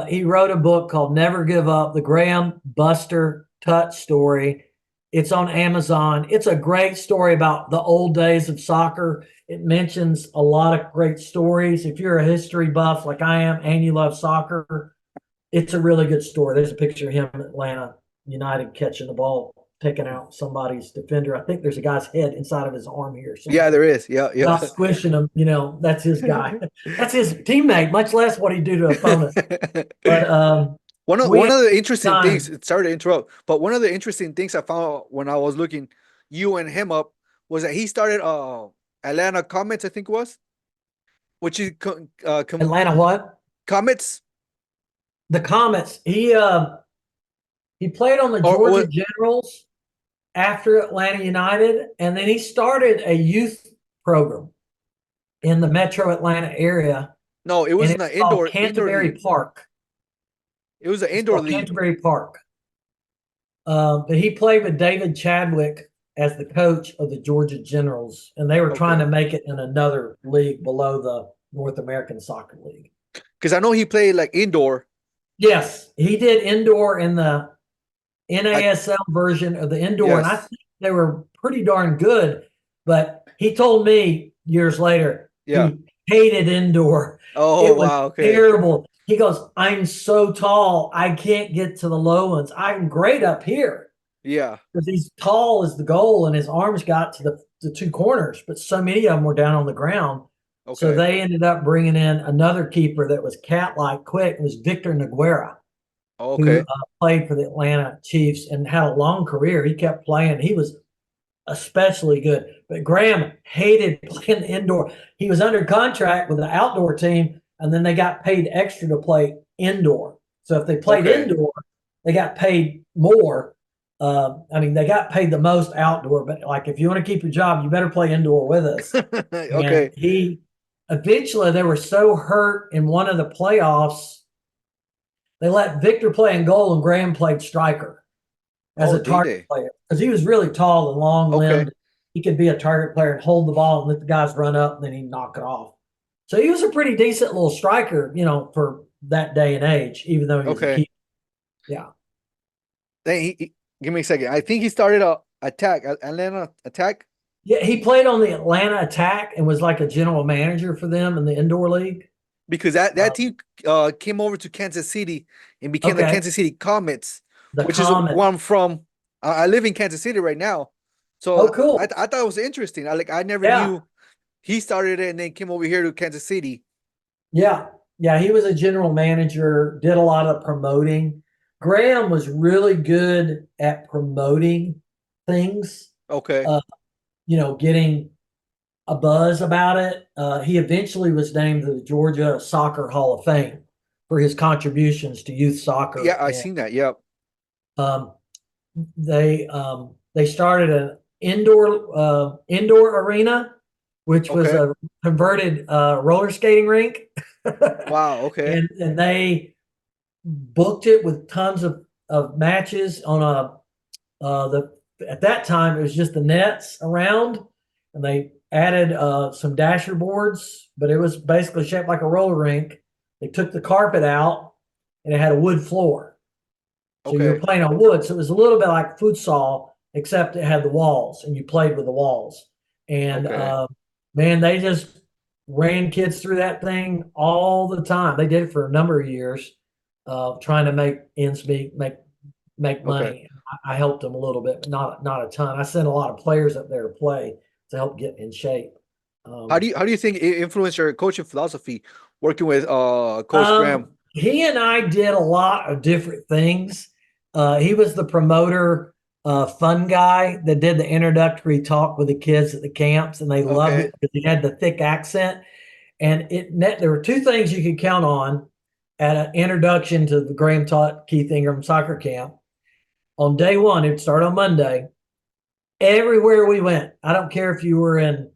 He wrote a book called Never Give Up, the Graham Buster Touch Story. It's on Amazon. It's a great story about the old days of soccer. It mentions a lot of great stories. If you're a history buff like I am and you love soccer, it's a really good story. There's a picture of him in Atlanta United catching the ball, taking out somebody's defender. I think there's a guy's head inside of his arm here. Yeah, there is. Yeah, yeah. Not squishing him, that's his guy. That's his teammate, much less what he do to opponent. But one of the interesting time. things, sorry to interrupt, but one of the interesting things I found when I was looking you and him up was that he started Atlanta Comets, I think it was, which is Atlanta what? Comets. The Comets. He played on the Georgia Generals after Atlanta United, and then he started a youth program in the metro Atlanta area. No, it was in the indoor Canterbury Park. It was an indoor league. Canterbury Park. But he played with David Chadwick as the coach of the Georgia Generals, and they were trying to make it in another league below the North American Soccer League. Because I know he played like indoor. Yes, he did indoor in the NASL version of the indoor, Yes. and I think they were pretty darn good. But he told me years later, Yeah. he hated indoor. Oh, It was wow. Okay. terrible. He goes, I'm so tall, I can't get to the low ones. I'm great up here Yeah. because he's tall as the goal, and his arms got to the two corners, but so many of them were down on the ground. Okay. So they ended up bringing in another keeper that was cat-like quick. It was Victor Noguera, Okay. who played for the Atlanta Chiefs and had a long career. He kept playing. He was especially good. But Graham hated playing indoor. He was under contract with the outdoor team, and then they got paid extra to play indoor. So if they played indoor, they got paid more. They got paid the most outdoor, but like if you want to keep your job, you better play indoor with us. Okay. And eventually they were so hurt in one of the playoffs, they let Victor play in goal and Graham played striker as a target player because he was really tall and long-limbed. He could be a target player and hold the ball and let the guys run up, and then he'd knock it off. So he was a pretty decent little striker, for that day and age, even though he was a keeper. Yeah. Then give me a second. I think he started Atlanta Attack. Yeah, he played on the Atlanta Attack and was like a general manager for them in the indoor league. Because that team came over to Kansas City and became the Kansas City Comets, which is where I'm from. I live in Kansas City right now. So cool. I thought it was interesting. I never knew he started it and then came over here to Kansas City. Yeah. Yeah, he was a general manager, did a lot of promoting. Graham was really good at promoting things. Okay. Getting a buzz about it. He eventually was named to the Georgia Soccer Hall of Fame for his contributions to youth soccer. Yeah, I seen that. Yep. They started an indoor arena, which was a converted roller skating rink. Wow. Okay. And they booked it with tons of matches on at that time it was just the nets around, and they added some dasher boards, but it was basically shaped like a roller rink. They took the carpet out and it had a wood floor. So you were playing on wood. So it was a little bit like futsal, except it had the walls and you played with the walls. And man, they just ran kids through that thing all the time. They did it for a number of years, trying to make ends meet, make money. I helped them a little bit, but not a ton. I sent a lot of players up there to play to help get in shape. How do you think it influenced your coaching philosophy working with Coach Graham? He and I did a lot of different things. He was the promoter, fun guy that did the introductory talk with the kids at the camps, and they loved it because he had the thick accent. And there were two things you could count on at an introduction to the Graham taught Keith Ingram soccer camp. On day one, it'd start on Monday. Everywhere we went, I don't care if you were in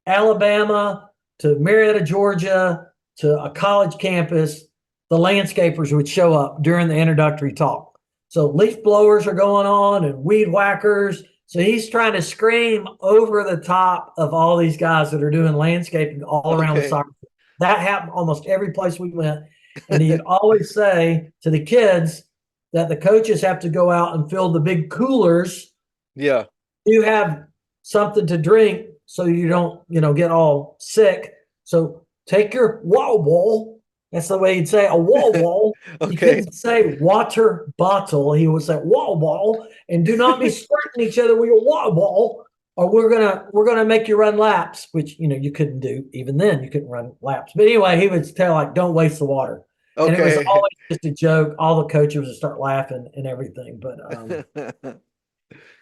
Alabama to Marietta, Georgia, to a college campus, the landscapers would show up during the introductory talk. So leaf blowers are going on and weed whackers. So he's trying to scream over the top of all these guys that are doing landscaping all around the Okay. soccer field. That happened almost every place we went. And he'd always say to the kids that the coaches have to go out and fill the big coolers. Yeah. You have something to drink so you don't, get all sick. So take your water bowl. That's the way he'd say a water bowl. He Okay. couldn't say water bottle. He would say water bottle, and do not be squirting each other with your water bottle, or we're gonna make you run laps, which you couldn't do. Even then, you couldn't run laps. But anyway, he would tell like, don't waste the water. And it was Okay. always just a joke. All the coaches would start laughing and everything. But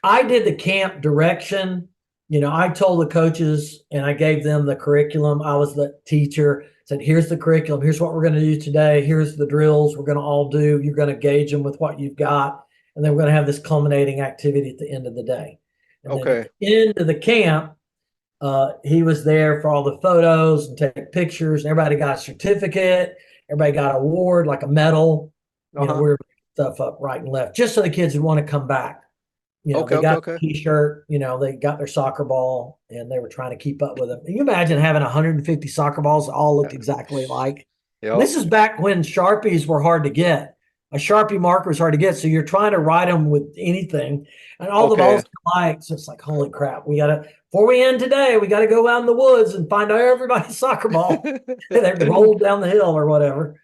I did the camp direction. I told the coaches and I gave them the curriculum. I was the teacher, said, here's the curriculum. Here's what we're going to do today. Here's the drills we're going to all do. You're going to gauge them with what you've got. And then we're going to have this culminating activity at the end of the day. And then at the end of the camp, he was there for all the photos and take pictures. Everybody got a certificate. Everybody got an award, like a medal. We were picking stuff up right and left, just so the kids would want to come back. They got a T-shirt, they got their soccer ball, and they were trying to keep up with them. Can you imagine having 150 soccer balls that all looked exactly alike? Yep. This is back when Sharpies were hard to get. A Sharpie marker is hard to get, so you're trying to write them with anything, and all the balls are alike. So it's like, holy crap, before we end today, we got to go out in the woods and find out everybody's soccer ball. They rolled down the hill or whatever.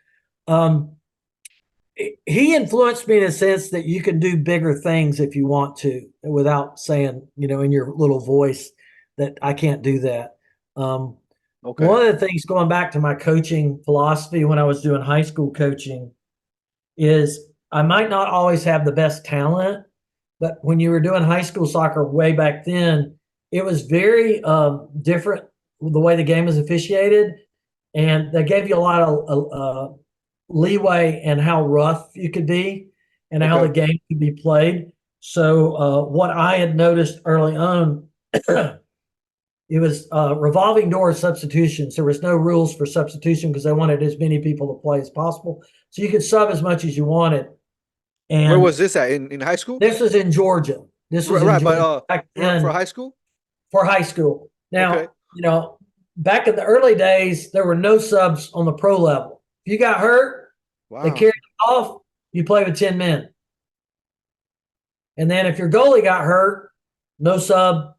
He influenced me in a sense that you can do bigger things if you want to, without saying, in your little voice that I can't do that. One of the things, going back to my coaching philosophy when I was doing high school coaching, is I might not always have the best talent, but when you were doing high school soccer way back then, it was very different the way the game was officiated, and they gave you a lot of leeway in how rough you could be and how the game could be played. So what I had noticed early on, it was revolving door substitutions. There was no rules for substitution because they wanted as many people to play as possible. So you could sub as much as you wanted. And where was this at? In high school? This was in Georgia. This was right, in Georgia but for high school? For high school. Now, back in the early days, there were no subs on the pro level. If you got hurt, they carried you off, you play with 10 men. And then if your goalie got hurt, no sub,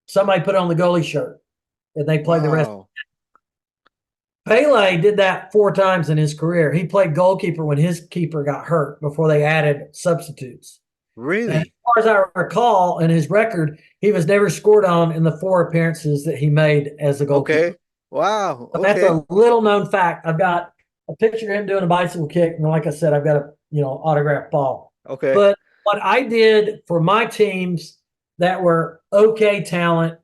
somebody put on the goalie shirt, and they played the rest. Pele did that 4 times in his career. He played goalkeeper when his keeper got hurt before they added substitutes. Really? And as far as I recall, in his record, he was never scored on in the 4 appearances that he made as a goalkeeper. Okay. Wow. So that's a little known fact. I've got a picture of him doing a bicycle kick, and like I said, I've got a autographed ball. Okay. But what I did for my teams that were okay talent,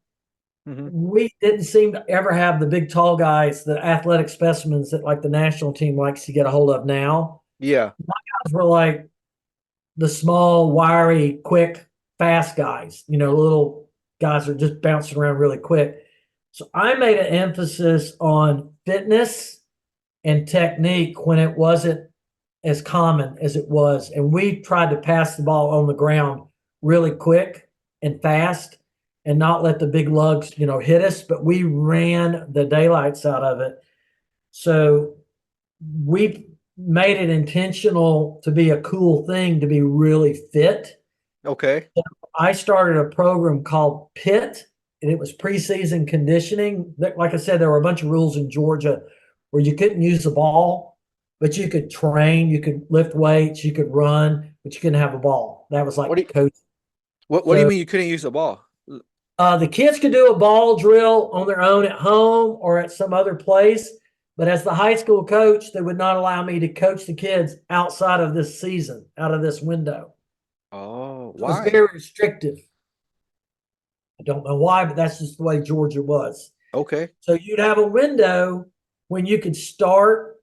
we didn't seem to ever have the big tall guys, the athletic specimens that like the national team likes to get a hold of now. Yeah. My guys were like the small, wiry, quick, fast guys, little guys that are just bouncing around really quick. So I made an emphasis on fitness and technique when it wasn't as common as it was. And we tried to pass the ball on the ground really quick and fast and not let the big lugs, hit us, but we ran the daylights out of it. So we made it intentional to be a cool thing, to be really fit. Okay. So I started a program called PIT, and it was preseason conditioning. Like I said, there were a bunch of rules in Georgia where you couldn't use the ball, but you could train, you could lift weights, you could run, but you couldn't have a ball. That was like coach. What do you mean you couldn't use the ball? The kids could do a ball drill on their own at home or at some other place, but as the high school coach, they would not allow me to coach the kids outside of this season, out of this window. Oh, why? It was very restrictive. I don't know why, but that's just the way Georgia was. Okay. So you'd have a window when you could start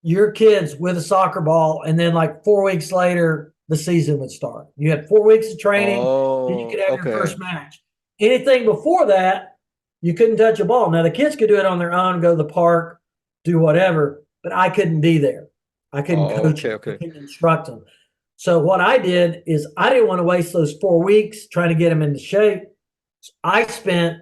your kids with a soccer ball, and then like 4 weeks later, the season would start. You had 4 weeks of training, then you could have your first match. Anything before that, you couldn't touch a ball. Now, the kids could do it on their own, go to the park, do whatever, but I couldn't be there. I couldn't Oh, coach okay, them. I okay. couldn't instruct them. So what I did is I didn't want to waste those 4 weeks trying to get them into shape. So I spent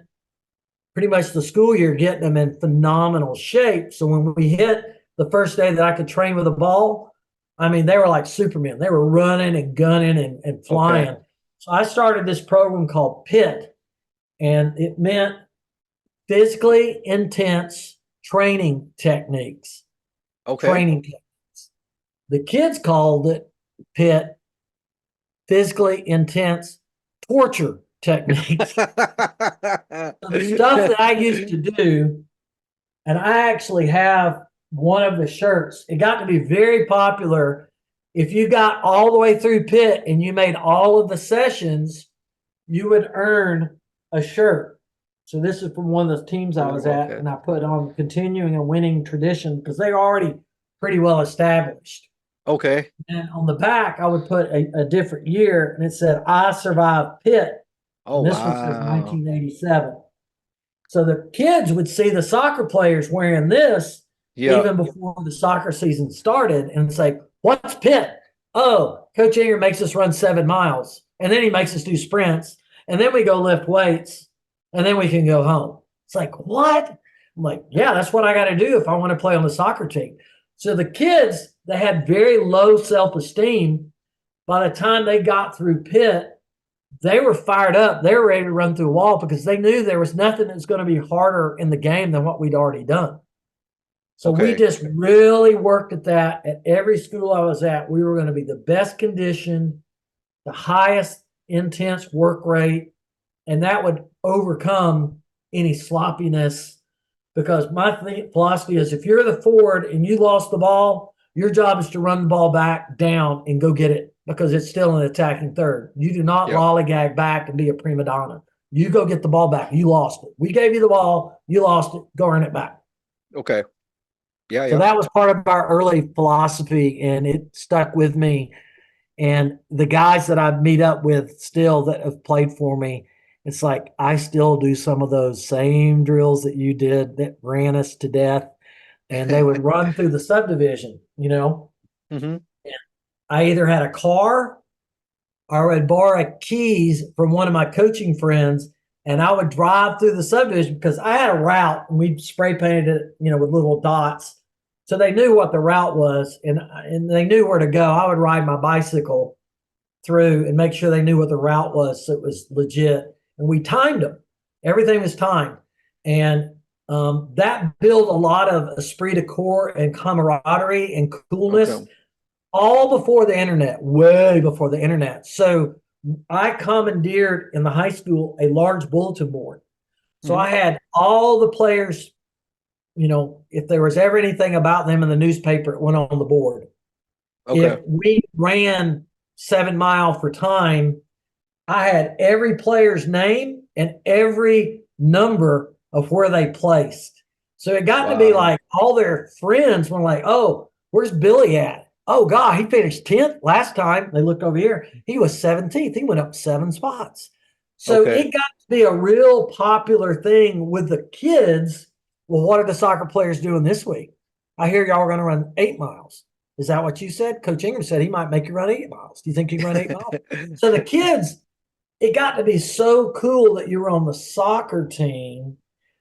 pretty much the school year getting them in phenomenal shape. So when we hit the first day that I could train with a ball, I mean, they were like Supermen. They were running and gunning and flying. Okay. So I started this program called PIT, and it meant physically intense training techniques. Okay. Training techniques. The kids called it PIT, physically intense torture techniques. So the stuff that I used to do, and I actually have one of the shirts. It got to be very popular. If you got all the way through PIT and you made all of the sessions, you would earn a shirt. So this is from one of the teams I was at, Okay. and I put on continuing a winning tradition because they're already pretty well established. Okay. And on the back, I would put a different year, and it said, I survived PIT. Oh, And this one says wow. 1987. So the kids would see the soccer players wearing this Yeah. even before the soccer season started and say, what's PIT? Oh, Coach Ingram makes us run 7 miles, and then he makes us do sprints, and then we go lift weights, and then we can go home. It's like, what? I'm like, yeah, that's what I got to do if I want to play on the soccer team. So the kids that had very low self-esteem, by the time they got through PIT, they were fired up. They were ready to run through a wall because they knew there was nothing that's going to be harder in the game than what we'd already done. So we Okay. just really worked at that at every school I was at. We were going to be the best condition, the highest intense work rate, and that would overcome any sloppiness. Because my philosophy is if you're the forward and you lost the ball, your job is to run the ball back down and go get it because it's still an attacking third. You do not Yep. lollygag back and be a prima donna. You go get the ball back. You lost it. We gave you the ball. You lost it. Go earn it back. Okay. Yeah, So yeah. that was part of our early philosophy, and it stuck with me. And the guys that I meet up with still that have played for me, it's like I still do some of those same drills that you did that ran us to death. And they would run through the subdivision, you know. Mm-hmm. I either had a car or I'd borrow keys from one of my coaching friends, and I would drive through the subdivision because I had a route and we spray painted it, you know, with little dots. So they knew what the route was and they knew where to go. I would ride my bicycle through and make sure they knew what the route was so it was legit. And we timed them. Everything was timed. And that built a lot of esprit de corps and camaraderie and coolness. Okay. All before the internet, way before the internet. So I commandeered in the high school a large bulletin board. So I had all the players, you know, if there was ever anything about them in the newspaper, it went on the board. Okay. If we ran 7 mile for time, I had every player's name and every number of where they placed. So it got to be Wow. like all their friends were like, oh, where's Billy at? Oh, God, he finished 10th last time. They looked over here. He was 17th. He went up 7 spots. So Okay. it got to be a real popular thing with the kids. Well, what are the soccer players doing this week? I hear y'all are going to run 8 miles. Is that what you said? Coach Ingram said he might make you run 8 miles. Do you think you can run 8 miles? So the kids, it got to be so cool that you were on the soccer team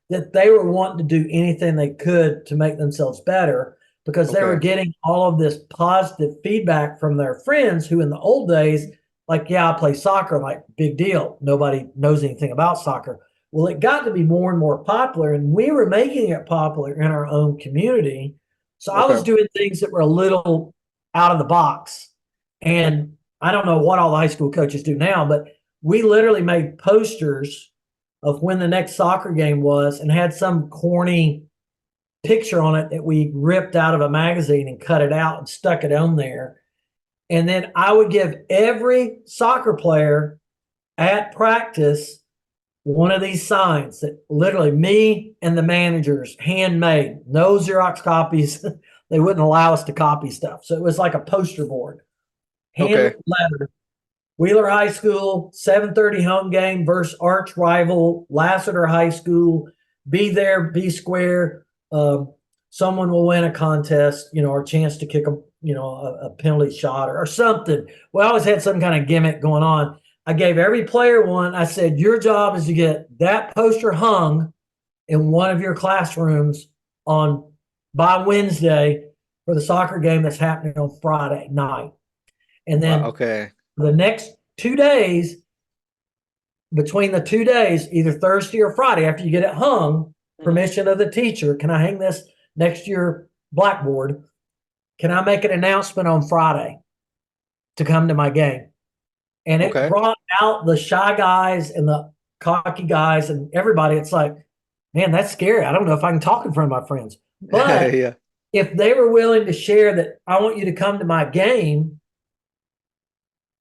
that they were wanting to do anything they could to make themselves better because they were Okay. getting all of this positive feedback from their friends who in the old days, like, yeah, I play soccer, like, big deal. Nobody knows anything about soccer. Well, it got to be more and more popular, and we were making it popular in our own community. So I was Okay. doing things that were a little out of the box. And I don't know what all the high school coaches do now, but we literally made posters of when the next soccer game was and had some corny picture on it that we ripped out of a magazine and cut it out and stuck it on there. And then I would give every soccer player at practice one of these signs that literally me and the managers handmade, no Xerox copies. They wouldn't allow us to copy stuff. So it was like a poster board, hand Okay. lettered. Wheeler High School, 7:30 home game versus arch rival Lassiter High School. Be there, be square. Someone will win a contest, you know, or a chance to kick a a penalty shot or something. We always had some kind of gimmick going on. I gave every player one. I said, your job is to get that poster hung in one of your classrooms by Wednesday for the soccer game that's happening on Friday night. And then Okay. the next 2 days, between the 2 days, either Thursday or Friday, after you get it hung, permission of the teacher, can I hang this next to your blackboard? Can I make an announcement on Friday to come to my game? And it Okay. brought out the shy guys and the cocky guys and everybody. It's like, man, that's scary. I don't know if I can talk in front of my friends. But Yeah. if they were willing to share that, I want you to come to my game,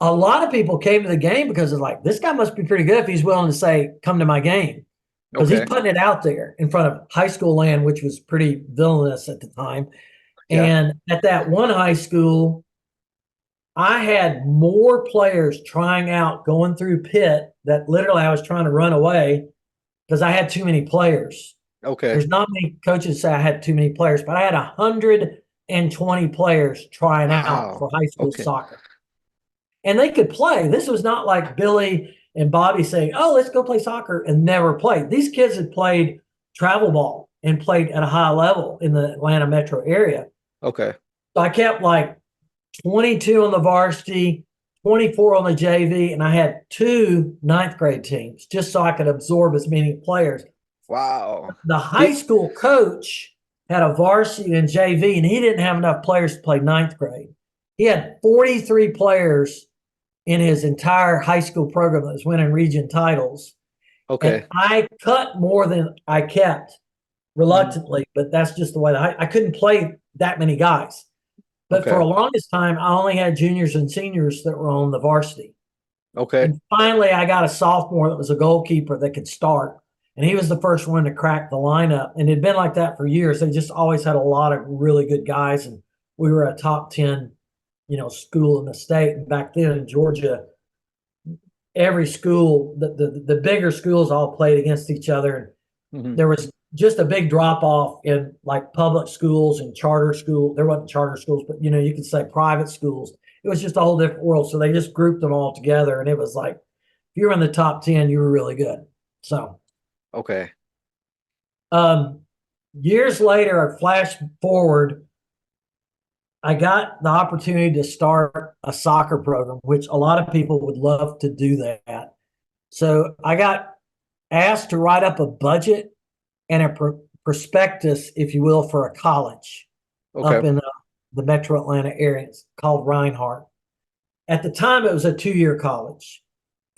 a lot of people came to the game because it's like, this guy must be pretty good if he's willing to say, come to my game. Because he's Okay. putting it out there in front of high school land, which was pretty villainous at the time. Yeah. And at that one high school, I had more players trying out going through pit that literally I was trying to run away because I had too many players. Okay. There's not many coaches say I had too many players, but I had 120 players trying out Wow. for high school Okay. soccer. And they could play. This was not like Billy and Bobby saying, oh, let's go play soccer and never played. These kids had played travel ball and played at a high level in the Atlanta metro area. Okay. So I kept like 22 on the varsity, 24 on the JV, and I had 2 ninth grade teams just so I could absorb as many players. Wow. The high school coach had a varsity and JV, and he didn't have enough players to play ninth grade. He had 43 players in his entire high school program that was winning region titles. Okay. And I cut more than I kept reluctantly, but that's just the way I couldn't play that many guys. But Okay. for the longest time, I only had juniors and seniors that were on the varsity. Okay. And finally, I got a sophomore that was a goalkeeper that could start. And he was the first one to crack the lineup. And it'd been like that for years. They just always had a lot of really good guys. And we were a top 10, school in the state. And back then in Georgia, every school, the bigger schools all played against each other. And there was just a big drop off in like public schools and charter schools. There wasn't charter schools, but you could say private schools. It was just a whole different world. So they just grouped them all together. And it was like, if you were in the top 10, you were really good. So, Okay. years later, I flash forward, I got the opportunity to start a soccer program, which a lot of people would love to do that. So I got asked to write up a budget and a prospectus, if you will, for a college up in the metro Atlanta area. It's called Reinhardt. At the time, it was a 2-year college.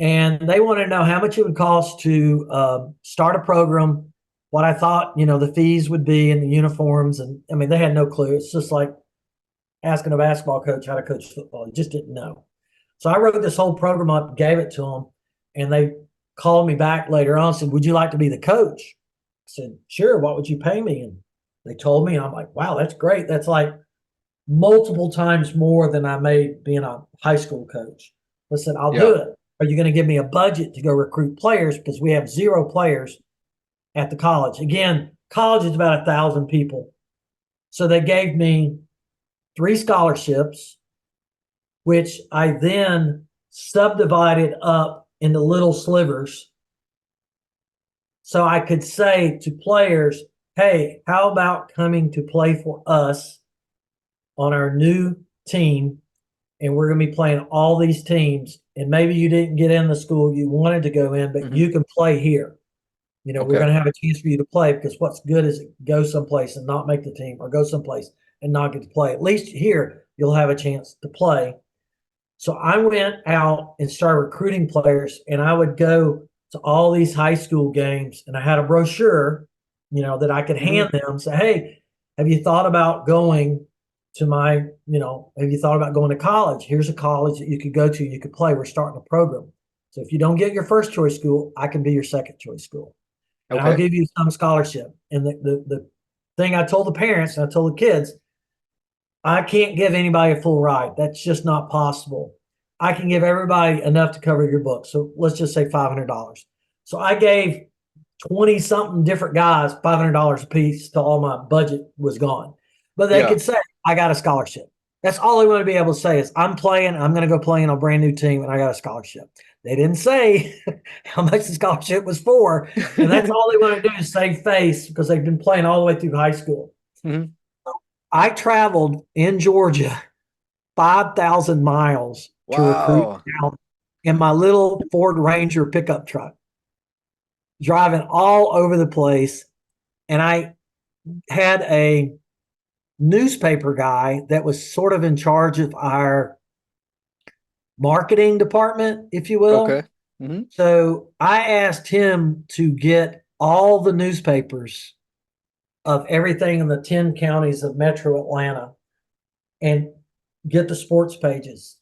And they wanted to know how much it would cost to start a program, what I thought, the fees would be and the uniforms. And I mean, they had no clue. It's just like asking a basketball coach how to coach football. He just didn't know. So I wrote this whole program up, gave it to them, and they called me back later on and said, would you like to be the coach? I said, sure. What would you pay me? And they told me, and I'm like, wow, that's great. That's like multiple times more than I made being a high school coach. I said, I'll do it. Are you going to give me a budget to go recruit players? Because we have 0 players at the college. Again, college is about 1,000 people. So they gave me 3 scholarships, which I then subdivided up into little slivers. So I could say to players, hey, how about coming to play for us on our new team? And we're going to be playing all these teams. And maybe you didn't get in the school you wanted to go in, but you can play here. We're going to have a chance for you to play, because what's good is go someplace and not make the team, or go someplace and not get to play. At least here, you'll have a chance to play. So I went out and started recruiting players, and I would go to all these high school games, and I had a brochure, that I could hand them, say, hey, have you thought about going to have you thought about going to college? Here's a college that you could go to, you could play. We're starting a program. So if you don't get your first choice school, I can be your second choice school. And I'll give you some scholarship. And the thing I told the parents, and I told the kids, I can't give anybody a full ride. That's just not possible. I can give everybody enough to cover your book. So let's just say $500. So I gave 20 something different guys $500 a piece till all my budget was gone. But they could say, I got a scholarship. That's all they want to be able to say is, I'm going to go play in a brand new team and I got a scholarship. They didn't say how much the scholarship was for. And that's all they want to do is save face because they've been playing all the way through high school. Mhm. I traveled in Georgia 5,000 miles to recruit Wow. out in my little Ford Ranger pickup truck, driving all over the place. And I had a newspaper guy that was sort of in charge of our marketing department, if you will. Okay. Mhm. So I asked him to get all the newspapers of everything in the 10 counties of Metro Atlanta and get the sports pages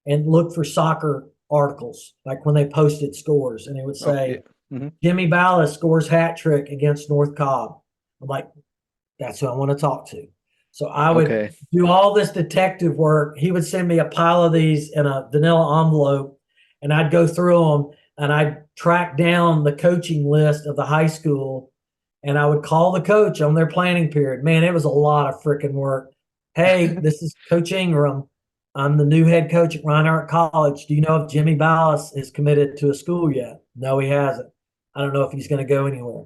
and look for soccer articles, like when they posted scores, and it would say, Mhm. Jimmy Ballas scores hat trick against North Cobb. I'm like, that's who I want to talk to. So I would Okay. do all this detective work. He would send me a pile of these in a vanilla envelope, and I'd go through them and I'd track down the coaching list of the high school, and I would call the coach on their planning period. Man, it was a lot of freaking work. Hey, this is Coach Ingram. I'm the new head coach at Reinhardt College. Do you know if Jimmy Ballas is committed to a school yet? No, he hasn't. I don't know if he's going to go anywhere.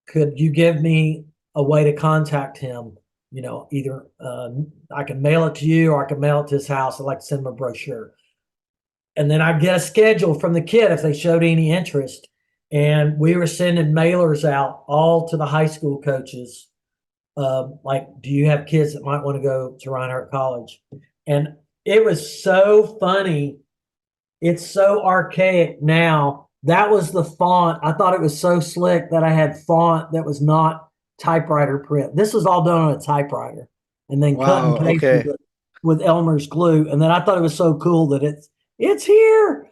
Could you give me a way to contact him? You know, either I can mail it to you or I can mail it to his house. I'd like to send him a brochure. And then I'd get a schedule from the kid if they showed any interest. And we were sending mailers out all to the high school coaches. Like, do you have kids that might want to go to Reinhardt College? And it was so funny. It's so archaic now. That was the font. I thought it was so slick that I had font that was not typewriter print. This was all done on a typewriter and then cut and Wow. pasted Okay. with Elmer's glue. And then I thought it was so cool that it's here.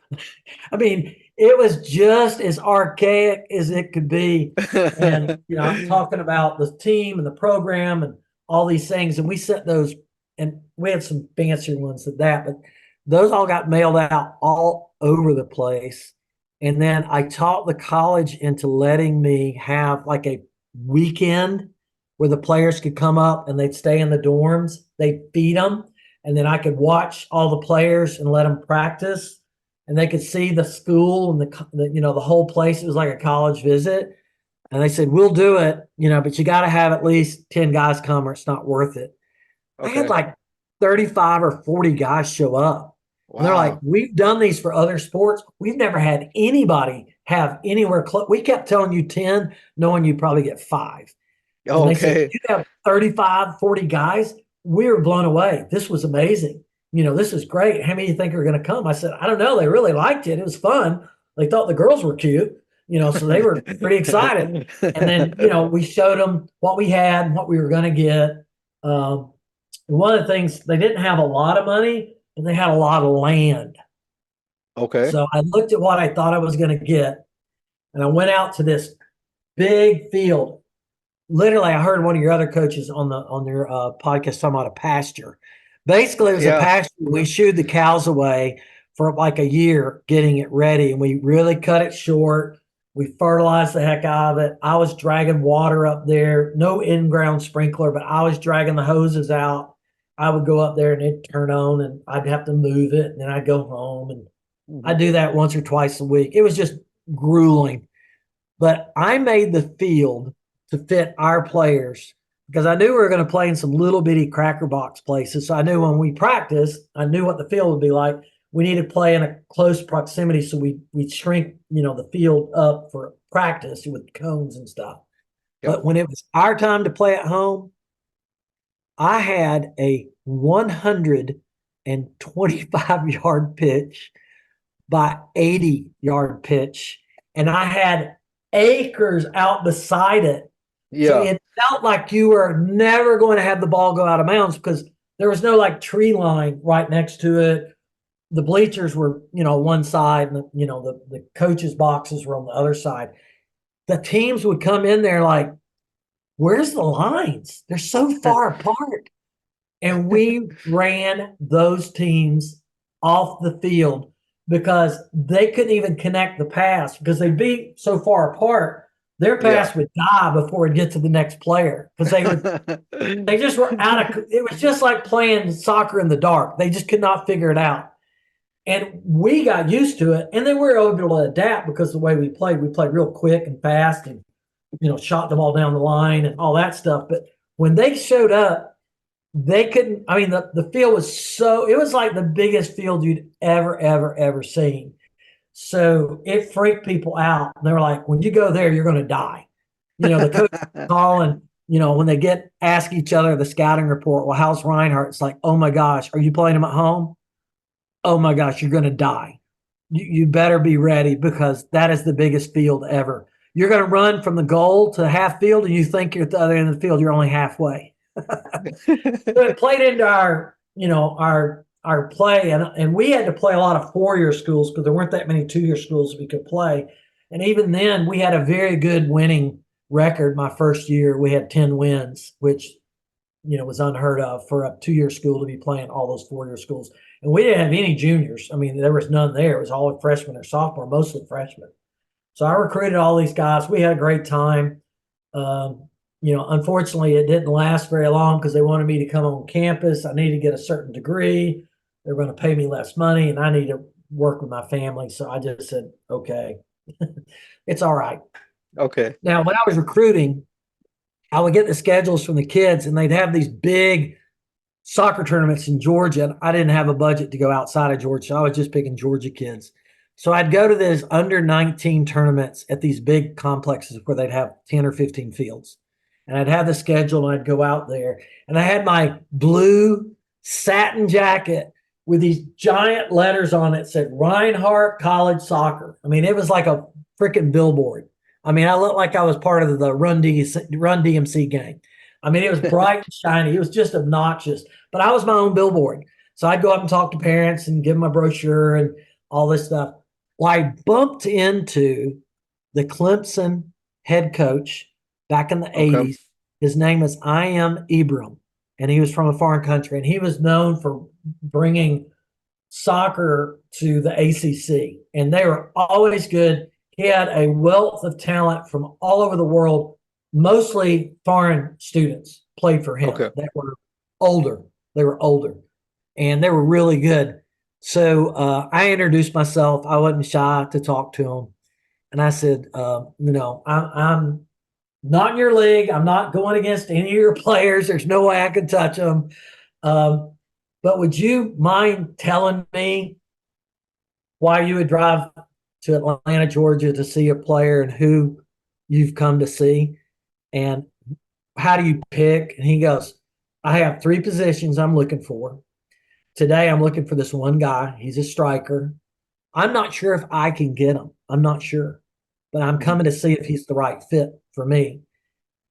I mean, it was just as archaic as it could be. And I'm talking about the team and the program and all these things. And we sent those, and we had some fancier ones than that, but those all got mailed out all over the place. And then I taught the college into letting me have like a weekend where the players could come up and they'd stay in the dorms. They'd feed them. And then I could watch all the players and let them practice. And they could see the school and the whole place. It was like a college visit. And they said, we'll do it, but you got to have at least 10 guys come or it's not worth it. I had Okay. like 35 or 40 guys show up. And they're like, Wow. we've done these for other sports. We've never had anybody have anywhere close. We kept telling you 10, knowing you'd probably get 5. And they said, Okay. you have 35, 40 guys. We were blown away. This was amazing. This is great. How many do you think are going to come? I said, I don't know. They really liked it. It was fun. They thought the girls were cute, so they were pretty excited. And then, we showed them what we had and what we were going to get. And one of the things, they didn't have a lot of money, but they had a lot of land. Okay. So I looked at what I thought I was going to get, and I went out to this big field. Literally, I heard one of your other coaches on your podcast talking about a pasture. Basically, it was a pasture. We shooed the cows away for like a year, getting it ready, and we really cut it short. We fertilized the heck out of it. I was dragging water up there, no in-ground sprinkler, but I was dragging the hoses out. I would go up there and it'd turn on, and I'd have to move it, and then I'd go home, and I'd do that once or twice a week. It was just grueling, but I made the field to fit our players because I knew we were going to play in some little bitty cracker box places. So I knew when we practiced, I knew what the field would be like. We needed to play in a close proximity, so we'd shrink, the field up for practice with cones and stuff. Yep. But when it was our time to play at home, I had a 125-yard pitch by 80-yard pitch, and I had acres out beside it. Yeah. So it felt like you were never going to have the ball go out of bounds because there was no like tree line right next to it. The bleachers were, one side, and the coaches' boxes were on the other side. The teams would come in there like, where's the lines? They're so far apart. And we ran those teams off the field because they couldn't even connect the pass because they'd be so far apart. their pass would die before it get to the next player because they just were out of. It was just like playing soccer in the dark. They just could not figure it out, and we got used to it, and then we were able to adapt because the way we played real quick and fast, and shot the ball down the line and all that stuff. But when they showed up, they couldn't. I mean, the field was it was like the biggest field you'd ever seen. So it freaked people out. They were like, when you go there, you're going to die. The coach calling, when they ask each other the scouting report, well, how's Reinhardt? It's like, oh my gosh, are you playing him at home? Oh my gosh, you're going to die. You better be ready because that is the biggest field ever. You're going to run from the goal to the half field and you think you're at the other end of the field. You're only halfway. So it played into our play, and we had to play a lot of 4-year schools because there weren't that many 2-year schools we could play. And even then, we had a very good winning record. My first year, we had 10 wins, which was unheard of for a 2-year school to be playing all those 4-year schools. And we didn't have any juniors. I mean, there was none there. It was all freshmen or sophomore, mostly freshmen. So I recruited all these guys. We had a great time. Unfortunately, it didn't last very long because they wanted me to come on campus. I needed to get a certain degree. They're going to pay me less money, and I need to work with my family. So I just said, okay, it's all right. Okay. Now, when I was recruiting, I would get the schedules from the kids, and they'd have these big soccer tournaments in Georgia. And I didn't have a budget to go outside of Georgia. So I was just picking Georgia kids. So I'd go to these under 19 tournaments at these big complexes where they'd have 10 or 15 fields. And I'd have the schedule, and I'd go out there. And I had my blue satin jacket with these giant letters on it that said Reinhardt College Soccer. I mean, it was like a freaking billboard. I mean, I looked like I was part of the Run DMC gang. I mean, it was bright and shiny. It was just obnoxious. But I was my own billboard. So I'd go up and talk to parents and give them a brochure and all this stuff. Well, I bumped into the Clemson head coach back in the 80s. His name is Ingram, and he was from a foreign country. And he was known for bringing soccer to the ACC. And they were always good. He had a wealth of talent from all over the world. Mostly foreign students played for him that were older. They were older, and they were really good. So I introduced myself. I wasn't shy to talk to him. And I said, I'm not in your league. I'm not going against any of your players. There's no way I can touch them. But would you mind telling me why you would drive to Atlanta, Georgia to see a player and who you've come to see? And how do you pick? And he goes, I have 3 positions I'm looking for. Today, I'm looking for this one guy. He's a striker. I'm not sure if I can get him. I'm not sure. But I'm coming to see if he's the right fit for me.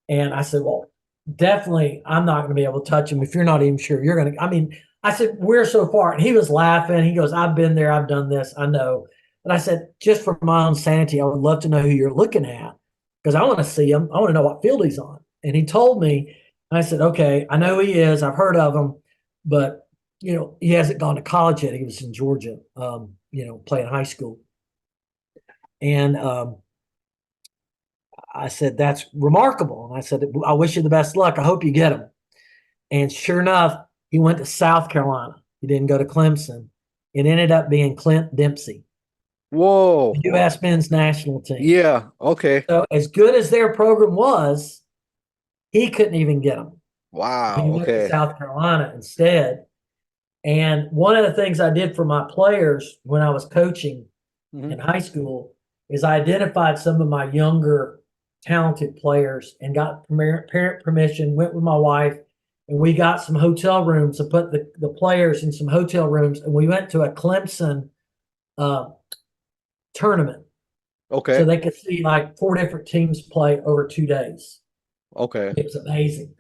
And I said, well, definitely I'm not going to be able to touch him if you're not even sure you're going to. I mean, I said, we're so far. And he was laughing. He goes, I've been there. I've done this. I know. And I said, just for my own sanity, I would love to know who you're looking at because I want to see him. I want to know what field he's on. And he told me, and I said, okay, I know who he is. I've heard of him, but he hasn't gone to college yet. He was in Georgia, playing high school. And I said, that's remarkable. And I said, I wish you the best luck. I hope you get him. And sure enough, he went to South Carolina. He didn't go to Clemson. It ended up being Clint Dempsey. Whoa. The U.S. men's national team. Yeah. Okay. So as good as their program was, he couldn't even get them. Wow. He went to South Carolina instead. And one of the things I did for my players when I was coaching in high school is I identified some of my younger talented players and got parent permission, went with my wife, and we got some hotel rooms and put the players in some hotel rooms. And we went to a Clemson tournament. Okay. So they could see like 4 different teams play over 2 days. Okay. It was amazing.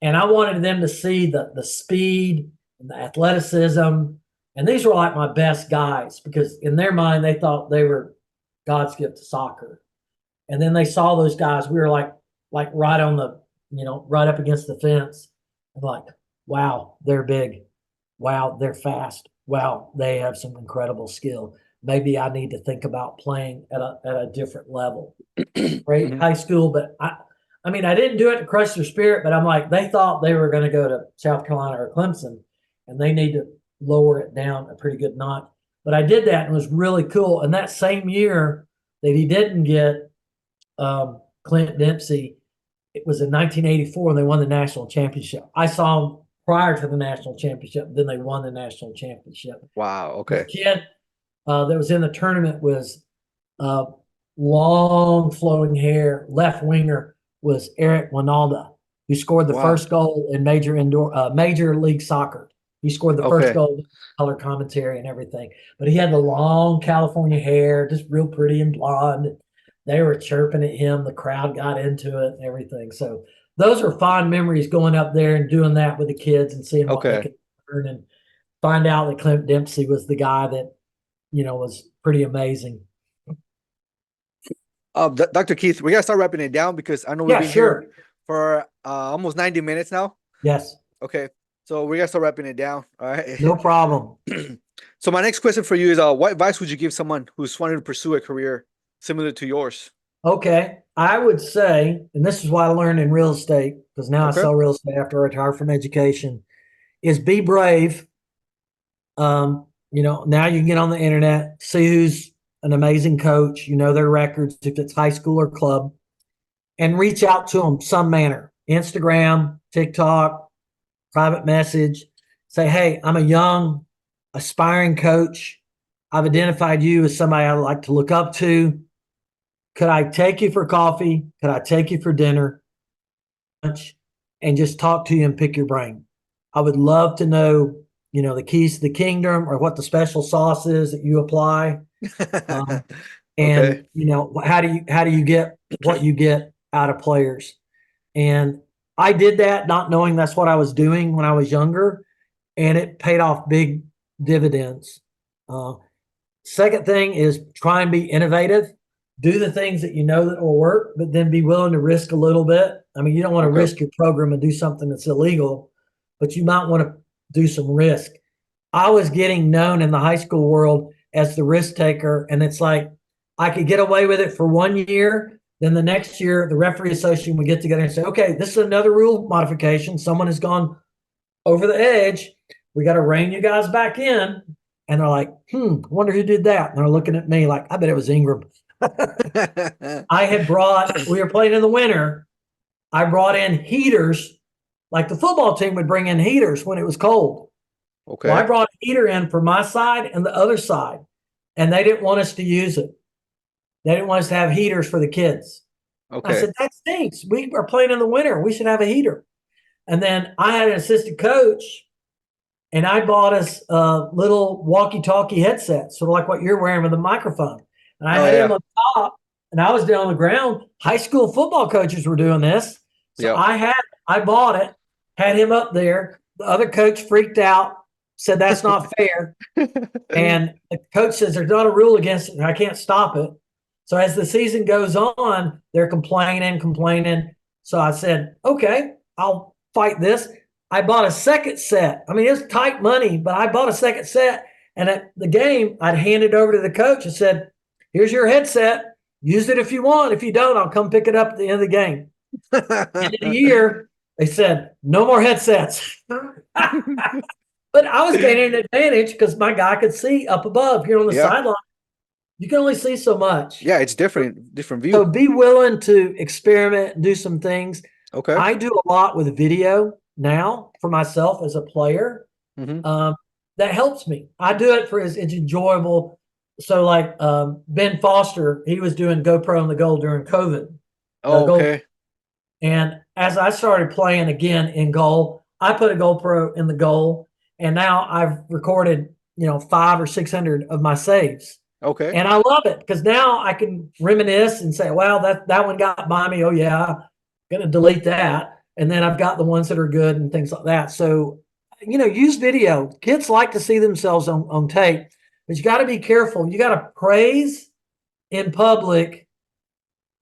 And I wanted them to see the speed and the athleticism. And these were like my best guys because in their mind, they thought they were God's gift to soccer. And then they saw those guys. We were like right on the, right up against the fence. I'm like, wow, they're big. Wow, they're fast. Wow, they have some incredible skill. maybe I need to think about playing at a different level. Great Mhm. high school, but I mean, I didn't do it to crush their spirit, but I'm like, they thought they were going to go to South Carolina or Clemson, and they need to lower it down a pretty good notch. But I did that and it was really cool. And that same year that he didn't get Clint Dempsey, it was in 1984 and they won the national championship. I saw them prior to the national championship, then they won the national championship. Wow. The Okay. kid that was in the tournament was uh, long flowing hair, left winger was Eric Winalda, who scored the Wow. first goal in Major League Soccer. He scored the first Okay. goal, color commentary and everything. But he had the long California hair, just real pretty and blonde. They were chirping at him. The crowd got into it and everything. So those are fond memories going up there and doing that with the kids and seeing what they Okay. could learn and find out that Clint Dempsey was the guy that, was pretty amazing. Dr. Keith, we gotta start wrapping it down because I know we've Yeah, been sure. here for almost 90 minutes now. Yes, Okay. So we gotta start wrapping it down. All right. no problem. So my next question for you is what advice would you give someone who's wanting to pursue a career similar to yours? Okay. I would say, and this is what I learned in real estate, because now Okay. I sell real estate after I retire from education, is be brave. Now you can get on the internet, see who's an amazing coach, their records, if it's high school or club, and reach out to them some manner. Instagram, TikTok, private message. Say, hey, I'm a young, aspiring coach. I've identified you as somebody I'd like to look up to. Could I take you for coffee? Could I take you for dinner? Lunch? And just talk to you and pick your brain. I would love to know, the keys to the kingdom or what the special sauce is that you apply. Okay. And how do you get what you get out of players? And I did that not knowing that's what I was doing when I was younger, and it paid off big dividends. Second thing is try and be innovative. Do the things that you know that will work, but then be willing to risk a little bit. I mean, you don't want to Okay. risk your program and do something that's illegal, but you might want to do some risk. I was getting known in the high school world as the risk taker, and it's like I could get away with it for 1 year. Then the next year, the referee association would get together and say, okay, this is another rule modification. Someone has gone over the edge. We got to rein you guys back in. And they're like, wonder who did that. And they're looking at me like, I bet it was Ingram. We were playing in the winter. I brought in heaters, like the football team would bring in heaters when it was cold. Okay. Well, I brought a heater in for my side and the other side, and they didn't want us to use it. They didn't want us to have heaters for the kids. Okay. I said, that stinks. We are playing in the winter. We should have a heater. And then I had an assistant coach, and I bought us a little walkie-talkie headset, sort of like what you're wearing with a microphone. And I had him up top, and I was down on the ground. High school football coaches were doing this. So I bought it, had him up there. The other coach freaked out, said that's not fair. And the coach says there's not a rule against it, and I can't stop it. So as the season goes on, they're complaining. So I said, okay, I'll fight this. I bought a second set. I mean, it's tight money, but I bought a second set. And at the game, I'd hand it over to the coach and said, here's your headset. Use it if you want. If you don't, I'll come pick it up at the end of the game. End of the year, they said, no more headsets. But I was gaining an advantage because my guy could see up above here on the sideline. You can only see so much. Yeah, it's different view. So be willing to experiment and do some things. Okay. I do a lot with video now for myself as a player. Mm-hmm. That helps me. I do it it's enjoyable. So like Ben Foster, he was doing GoPro on the goal during COVID. Oh, okay. And as I started playing again in goal, I put a GoPro in the goal, and now I've recorded 500 or 600 of my saves. Okay. And I love it because now I can reminisce and say, well, that one got by me. Oh, yeah, I'm going to delete that. And then I've got the ones that are good and things like that. So, use video. Kids like to see themselves on tape, but you got to be careful. You got to praise in public.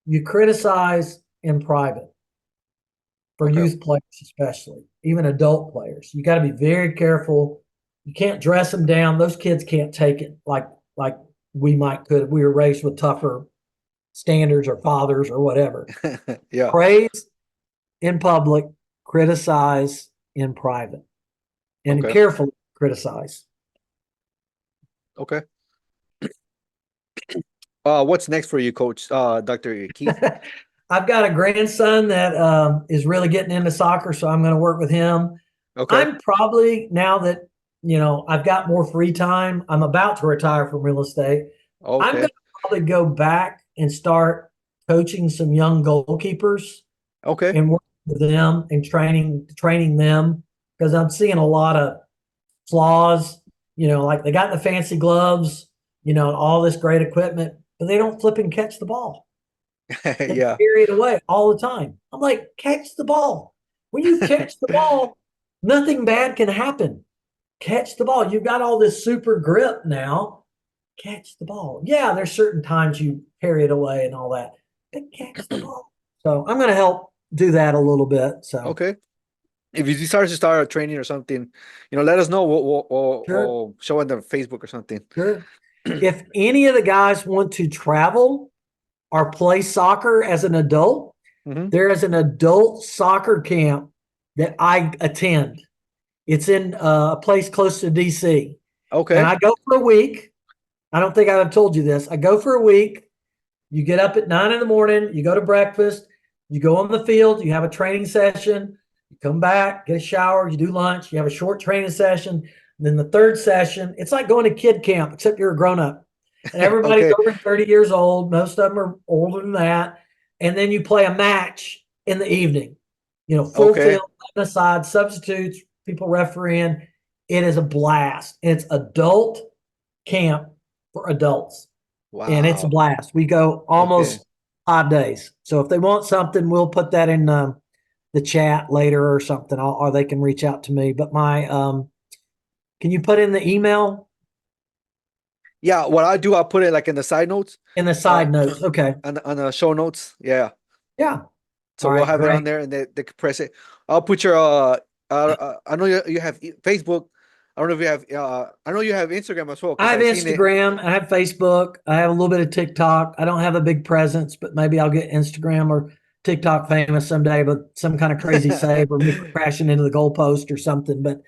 You criticize in private for youth players, especially, even adult players. You got to be very careful. You can't dress them down. Those kids can't take it like we were raised with tougher standards or fathers or whatever. Yeah. Praise in public, criticize in private, and Okay. carefully criticize. Okay. What's next for you, Coach? Dr. Keith? I've got a grandson that is really getting into soccer, so I'm going to work with him. Okay. I'm probably, now that, I've got more free time, I'm about to retire from real estate. I'm Okay. going to probably go back and start coaching some young goalkeepers Okay. and working with them and training them, because I'm seeing a lot of flaws. Like they got the fancy gloves, all this great equipment, but they don't flip and catch the ball. They Yeah. carry it away all the time. I'm like, catch the ball. When you catch the ball, nothing bad can happen. Catch the ball. You've got all this super grip now. Catch the ball. Yeah, there's certain times you carry it away and all that, but catch the ball. So I'm going to help do that a little bit. So Okay. If you start a training or something, let us know. We'll Sure. show on the Facebook or something. Sure. If any of the guys want to travel or play soccer as an adult, Mhm. there is an adult soccer camp that I attend. It's in a place close to DC. Okay. And I go for a week. I don't think I've told you this. I go for a week. You get up at 9 in the morning, you go to breakfast, you go on the field, you have a training session, you come back, get a shower, you do lunch, you have a short training session. And then the third session, it's like going to kid camp, except you're a grown up. And everybody's Okay. over 30 years old. Most of them are older than that. And then you play a match in the evening, full Okay. field, aside, substitutes, people refereeing. It is a blast. It's adult camp for adults. And it's a Wow. blast. We go almost Okay. 5 days. So if they want something, we'll put that in the chat later or something, or they can reach out to me. But can you put in the email Yeah. What I do, I'll put it like in the side notes, in the side notes? Okay. on the show notes. Yeah. Yeah. So All we'll right, have it on great. there, and they can press it. I'll put your I know you have Facebook. I don't know if you have I know you have Instagram as well, I because have I've seen it. Instagram. I have Facebook. I have a little bit of TikTok. I don't have a big presence, but maybe I'll get Instagram or TikTok famous someday, but some kind of crazy save or me crashing into the goalpost or something. But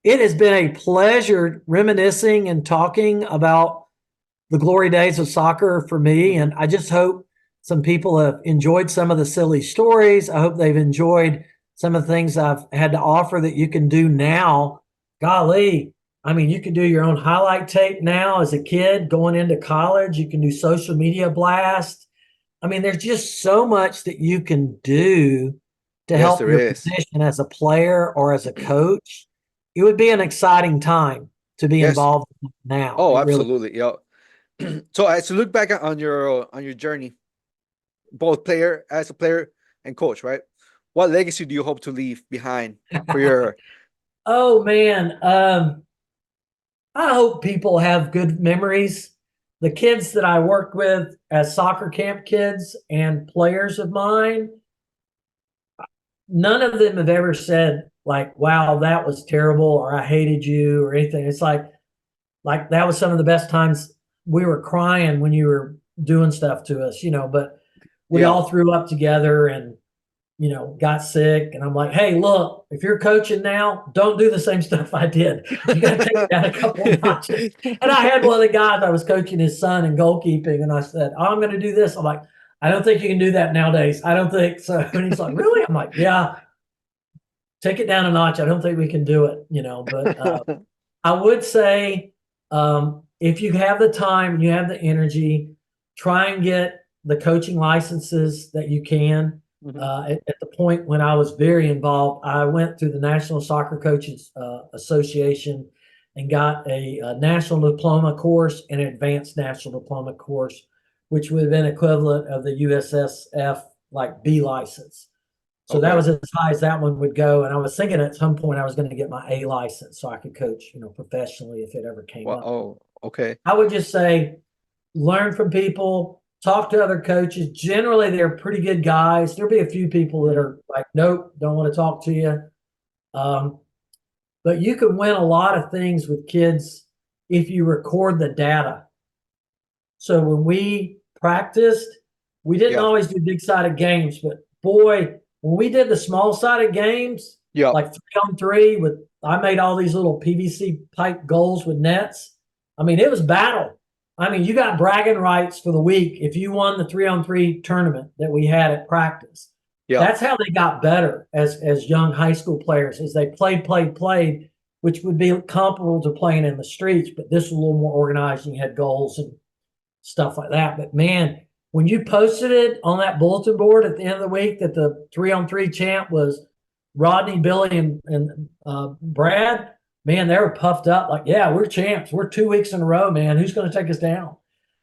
it has been a pleasure reminiscing and talking about the glory days of soccer for me. And I just hope some people have enjoyed some of the silly stories. I hope they've enjoyed some of the things I've had to offer that you can do now. Golly, I mean, you can do your own highlight tape now as a kid going into college. You can do social media blast. I mean, there's just so much that you can do to Yes, help there your is. position as a player or as a coach. It would be an exciting time to be Yes. involved now. Oh, It really, absolutely. Yeah. So as you look back on your journey, both as a player and coach, right? What legacy do you hope to leave behind for your oh man, I hope people have good memories. The kids that I worked with as soccer camp kids and players of mine, none of them have ever said like, wow, that was terrible, or I hated you, or anything. It's like that was some of the best times. We were crying when you were doing stuff to us, but we Yeah. all threw up together and got sick. And I'm like, hey, look, if you're coaching now, don't do the same stuff I did. You got to take it down a couple of notches. And I had one of the guys, I was coaching his son in goalkeeping, and I said, oh, I'm going to do this. I'm like, I don't think you can do that nowadays. I don't think so. And he's like, really? I'm like, yeah, take it down a notch. I don't think we can do it, but I would say, if you have the time, you have the energy, try and get the coaching licenses that you can. At the point when I was very involved, I went through the National Soccer Coaches Association and got a national diploma course and an advanced national diploma course, which would have been equivalent of the USSF like B license. So that Okay. was as high as that one would go. And I was thinking at some point I was going to get my A license so I could coach, professionally if it ever came Well, up. oh, okay. I would just say, learn from people, talk to other coaches. Generally, they're pretty good guys. There'll be a few people that are like, nope, don't want to talk to you. But you can win a lot of things with kids if you record the data. So when we practiced, we didn't Yeah. always do big sided games, but boy, when we did the small sided games, Yeah. like 3-on-3 with, I made all these little PVC pipe goals with nets. I mean, it was battle. I mean, you got bragging rights for the week if you won the 3-on-3 tournament that we had at practice. Yeah. That's how they got better as young high school players, as they played, which would be comparable to playing in the streets, but this was a little more organized. You had goals and stuff like that. But man, when you posted it on that bulletin board at the end of the week that the 3-on-3 champ was Rodney, Billy, and Brad, man, they were puffed up like, yeah, we're champs. We're 2 weeks in a row, man. Who's going to take us down?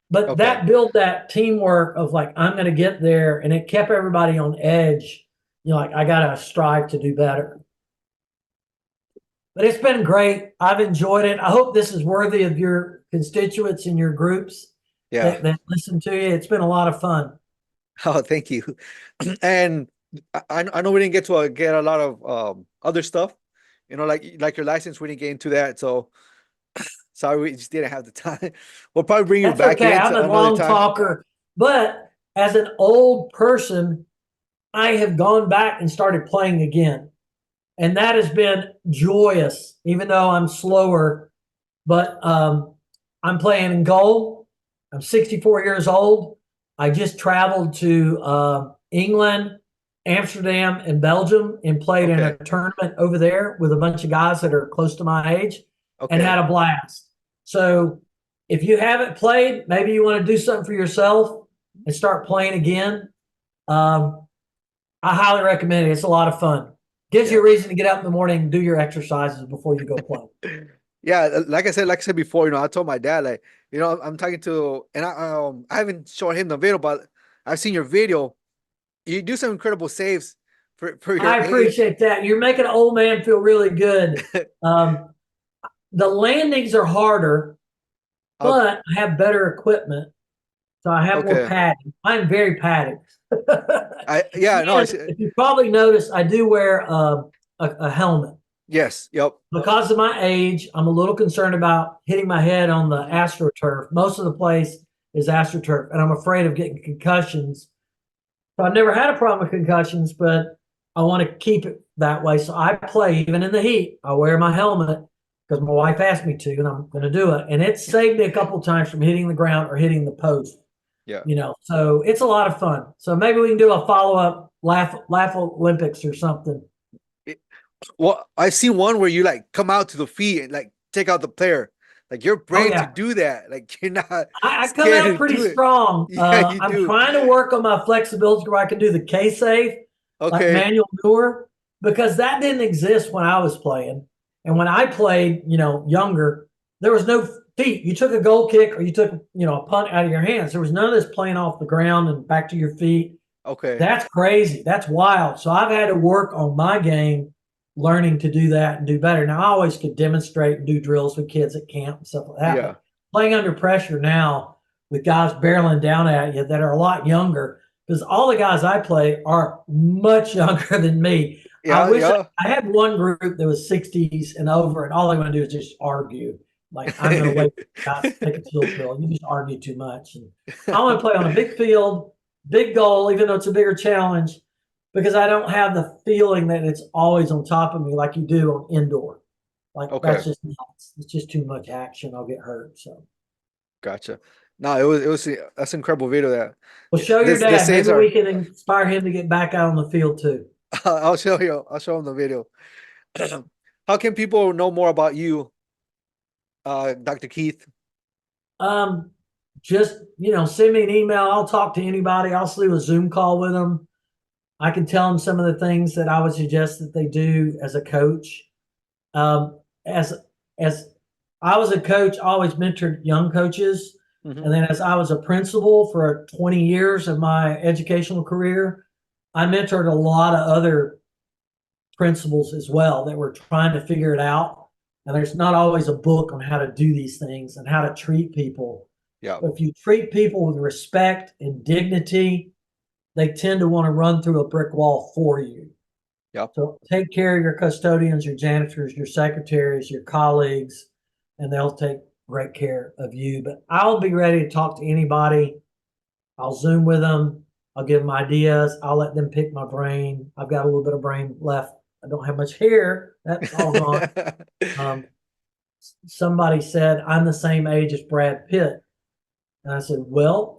But Okay. that built that teamwork of like, I'm going to get there. And it kept everybody on edge. You know, like, I got to strive to do better. But it's been great. I've enjoyed it. I hope this is worthy of your constituents in your groups that listen to you. It's been a lot of fun. Oh, thank you. And I know we didn't get to get a lot of other stuff, you know, like your license. We didn't get into that, so sorry, we just didn't have the time. We'll probably bring you That's back okay. in I'm a another long time. talker, but as an old person, I have gone back and started playing again. And that has been joyous, even though I'm slower, but I'm playing in goal. I'm 64 years old. I just traveled to England, Amsterdam, and Belgium and played in a tournament over there with a bunch of guys that are close to my age and had a blast. So if you haven't played, maybe you want to do something for yourself and start playing again. I highly recommend it. It's a lot of fun. Gives you a reason to get up in the morning and do your exercises before you go play. Yeah, like I said before, you know, I told my dad, like, you know, I'm talking to, and I haven't shown him the video, but I've seen your video. You do some incredible saves for your I appreciate that. You're making an old man feel really good. The landings are harder, but I have better equipment. So I have more padding. I'm very padded. If you probably noticed, I do wear a helmet. Yes. Yep. Because of my age, I'm a little concerned about hitting my head on the AstroTurf. Most of the place is AstroTurf, and I'm afraid of getting concussions. So I've never had a problem with concussions, but I want to keep it that way. So I play even in the heat. I wear my helmet because my wife asked me to, and I'm going to do it. And it saved me a couple of times from hitting the ground or hitting the post. Yeah. You know, so it's a lot of fun. So maybe we can do a follow-up laugh Olympics or something. Well, I've seen one where you like come out to the feet and like take out the player. Like you're brave to do that. Like you're not. I come out pretty strong. Yeah, you I'm do. trying to work on my flexibility where I can do the K save, like manual maneuver, because that didn't exist when I was playing. And when I played, you know, younger, there was no feet. You took a goal kick or you took, you know, a punt out of your hands. There was none of this playing off the ground and back to your feet. Okay. That's crazy. That's wild. So I've had to work on my game, learning to do that and do better. Now, I always could demonstrate and do drills with kids at camp and stuff like that. Yeah. Playing under pressure now with guys barreling down at you that are a lot younger, because all the guys I play are much younger than me. Yeah, I wish I had one group that was 60s and over, and all they want to do is just argue. Like, I'm going to wait for guys to take a chill pill. You just argue too much. And I want to play on a big field, big goal, even though it's a bigger challenge, because I don't have the feeling that it's always on top of me like you do on indoor. Like, that's just nuts. It's just too much action. I'll get hurt. So, gotcha. No, that's an incredible video. That well, show your dad. Maybe we can inspire him to get back out on the field too. I'll show him the video. How can people know more about you, Dr. Keith? Just, you know, send me an email. I'll talk to anybody. I'll do a Zoom call with them. I can tell them some of the things that I would suggest that they do as a coach. As I was a coach, I always mentored young coaches. Mm-hmm. And then as I was a principal for 20 years of my educational career, I mentored a lot of other principals as well that were trying to figure it out. And there's not always a book on how to do these things and how to treat people. Yeah. But if you treat people with respect and dignity, they tend to want to run through a brick wall for you. Yep. So take care of your custodians, your janitors, your secretaries, your colleagues, and they'll take great care of you. But I'll be ready to talk to anybody. I'll Zoom with them. I'll give them ideas. I'll let them pick my brain. I've got a little bit of brain left. I don't have much hair. That's all gone. Somebody said, I'm the same age as Brad Pitt. And I said, well,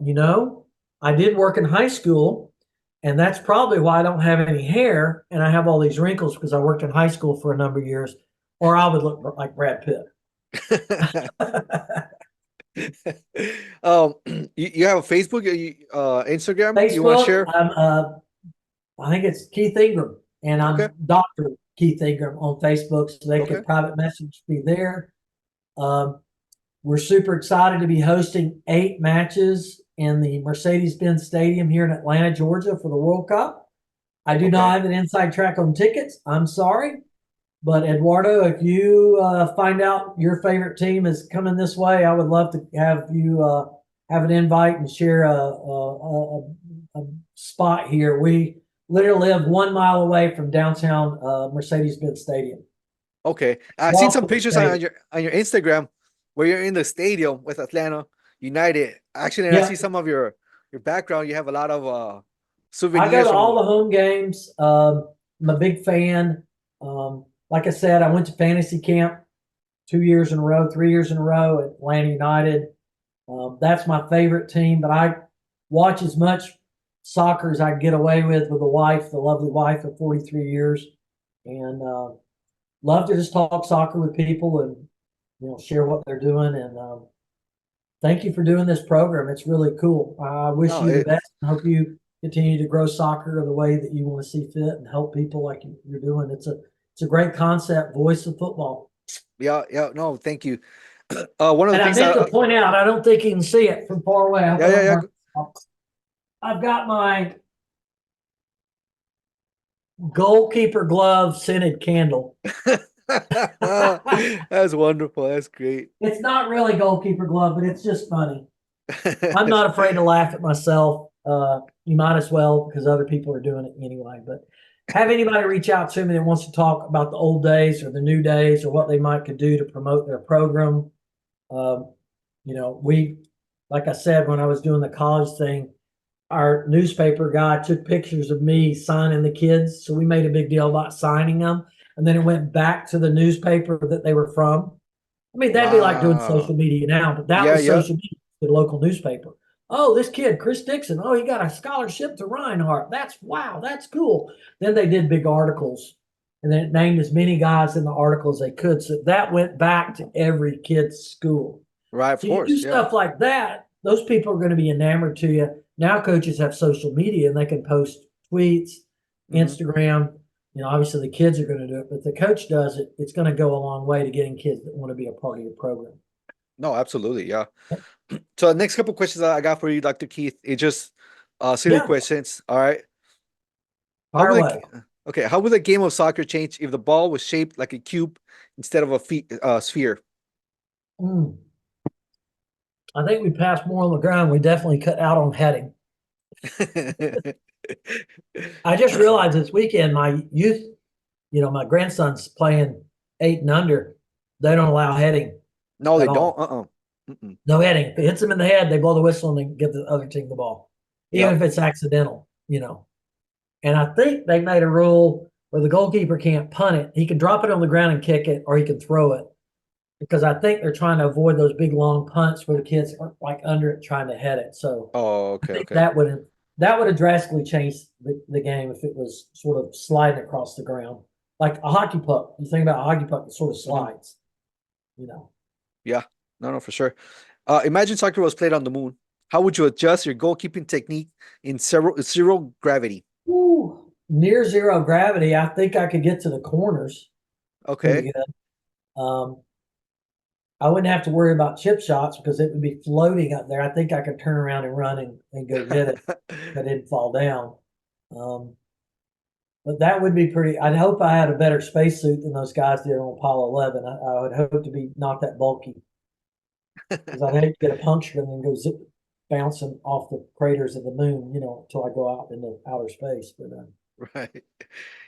I did work in high school, and that's probably why I don't have any hair and I have all these wrinkles, because I worked in high school for a number of years, or I would look like Brad Pitt. You have a Facebook, Instagram? Facebook, You want to share? I think it's Keith Ingram, and I'm Okay. Dr. Keith Ingram on Facebook, so they Okay. can private message me there. We're super excited to be hosting 8 matches in the Mercedes-Benz Stadium here in Atlanta, Georgia for the World Cup. I do not have an inside track on tickets. I'm sorry. But Eduardo, if you find out your favorite team is coming this way, I would love to have you have an invite and share a spot here. We literally live 1 mile away from downtown Mercedes-Benz Stadium. Okay. I've seen some pictures on your Instagram where you're in the stadium with Atlanta United. Actually, I see some of your background. You have a lot of souvenirs. I go to all the home games. I'm a big fan. Like I said, I went to fantasy camp 2 years in a row, 3 years in a row at Atlanta United. That's my favorite team, but I watch as much soccer as I get away with a wife, the lovely wife of 43 years, and love to just talk soccer with people and share what they're doing. And thank you for doing this program. It's really cool. I wish you the best and hope you continue to grow soccer the way that you want to see fit and help people like you're doing. It's a great concept, voice of football. Yeah. No, thank you. One of the things I meant to point out, I don't think you can see it from far away. I've got my goalkeeper glove scented candle. That's wonderful. That's great. It's not really goalkeeper glove, but it's just funny. I'm not afraid to laugh at myself. You might as well, because other people are doing it anyway. But have anybody reach out to me that wants to talk about the old days or the new days or what they could do to promote their program. Like I said, when I was doing the college thing, our newspaper guy took pictures of me signing the kids. So we made a big deal about signing them. And then it went back to the newspaper that they were from. I mean, that'd be like doing social media now, but that was social media, the local newspaper. Oh, this kid, Chris Dixon, he got a scholarship to Reinhardt. That's cool. Then they did big articles, and then it named as many guys in the article as they could. So that went back to every kid's school. Right, of course. You do stuff like that, those people are going to be enamored to you. Now coaches have social media, and they can post tweets, Instagram. Obviously the kids are going to do it, but the coach does it. It's going to go a long way to getting kids that want to be a part of your program. No, absolutely. Yeah. So the next couple of questions I got for you, Dr. Keith, it's just silly questions. All right. Okay. How would the game of soccer change if the ball was shaped like a cube instead of a sphere? I think we passed more on the ground. We definitely cut out on heading. I just realized this weekend, my youth, my grandson's playing 8 and under. They don't allow heading. No, they don't. No heading. If it hits them in the head, they blow the whistle and they give the other team the ball, even if it's accidental, And I think they made a rule where the goalkeeper can't punt it. He can drop it on the ground and kick it, or he can throw it. Because I think they're trying to avoid those big long punts where the kids are like under it trying to head it. So I think that would have drastically changed the game if it was sort of sliding across the ground. Like a hockey puck. You think about a hockey puck, it sort of slides. Yeah, no, for sure. Imagine soccer was played on the moon. How would you adjust your goalkeeping technique in zero gravity? Near zero gravity, I think I could get to the corners. Okay. I wouldn't have to worry about chip shots because it would be floating up there. I think I could turn around and run and go get it if I didn't fall down. But that would be pretty. I'd hope I had a better spacesuit than those guys did on Apollo 11. I would hope to be not that bulky, because I'd hate to get a puncture and then go bouncing off the craters of the moon, until I go out into outer space. But right.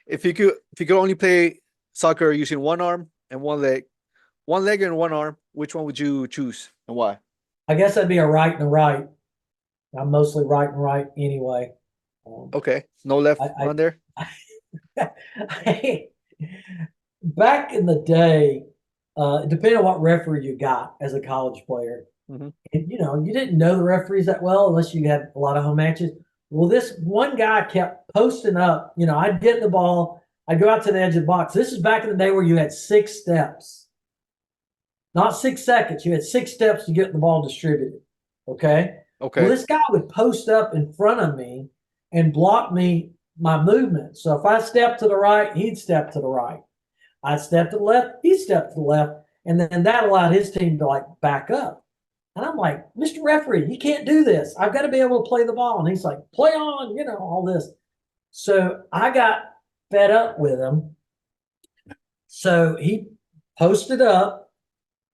If you could only play soccer using one arm and one leg and one arm, which one would you choose and why? I guess that'd be a right and a right. I'm mostly right and right anyway. Okay, no left I- on there. Back in the day, depending on what referee you got as a college player, Mhm. and, you know, you didn't know the referees that well unless you had a lot of home matches. Well, this one guy kept posting up. You know, I'd get the ball, I'd go out to the edge of the box. This is back in the day where you had 6 steps, not 6 seconds. You had 6 steps to get the ball distributed. Okay. Okay. Well, this guy would post up in front of me and block me my movement. So if I stepped to the right, he'd step to the right. I stepped to the left, he stepped to the left, and then that allowed his team to like back up. And I'm like, Mr. Referee, you can't do this. I've got to be able to play the ball. And he's like, play on, you know, all this. So I got fed up with him. So he posted up.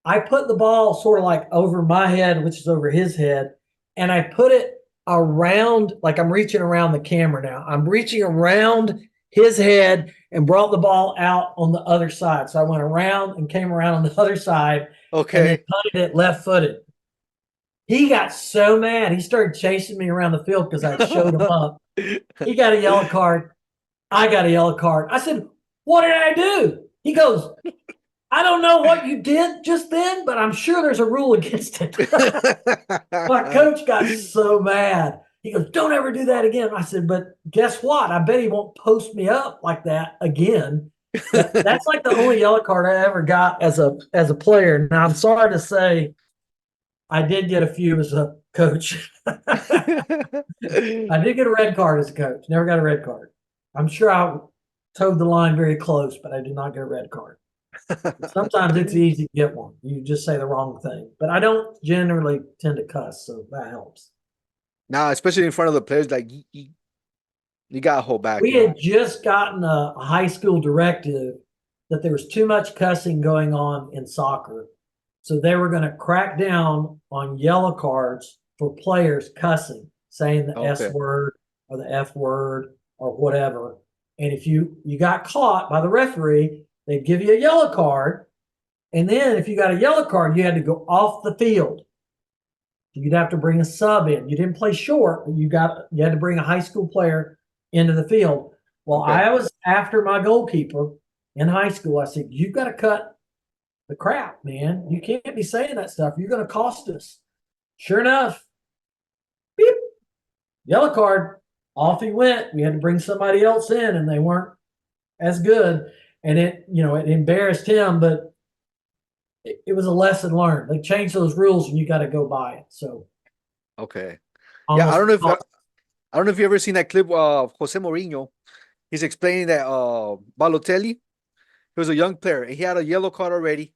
I put the ball sort of like over my head, which is over his head, and I put it around, like I'm reaching around the camera now. I'm reaching around his head and brought the ball out on the other side. So I went around and came around on the other side and then Okay. punted it left-footed. He got so mad. He started chasing me around the field because I showed him up. He got a yellow card. I got a yellow card. I said, what did I do? He goes, I don't know what you did just then, but I'm sure there's a rule against it. My coach got so mad. He goes, don't ever do that again. I said, but guess what? I bet he won't post me up like that again. That's like the only yellow card I ever got as a player. Now I'm sorry to say I did get a few as a coach. I did get a red card as a coach. Never got a red card. I'm sure I towed the line very close, but I did not get a red card. Sometimes it's easy to get one. You just say the wrong thing. But I don't generally tend to cuss, so that helps. Nah, especially in front of the players, like you got to hold back. We you know? had just gotten a high school directive that there was too much cussing going on in soccer. So they were going to crack down on yellow cards for players cussing, saying the S Okay. word or the F word or whatever. And if you got caught by the referee, they'd give you a yellow card. And then if you got a yellow card, you had to go off the field. You'd have to bring a sub in. You didn't play short, but you had to bring a high school player into the field. Well, Okay. I was after my goalkeeper in high school. I said, you've got to cut the crap, man. You can't be saying that stuff. You're going to cost us. Sure enough, beep, yellow card. Off he went. We had to bring somebody else in, and they weren't as good. And it embarrassed him, but it was a lesson learned. They changed those rules, and you got to go by it. So, Okay. Yeah, I don't know if you ever seen that clip of Jose Mourinho. He's explaining that Balotelli, he was a young player, and he had a yellow card already.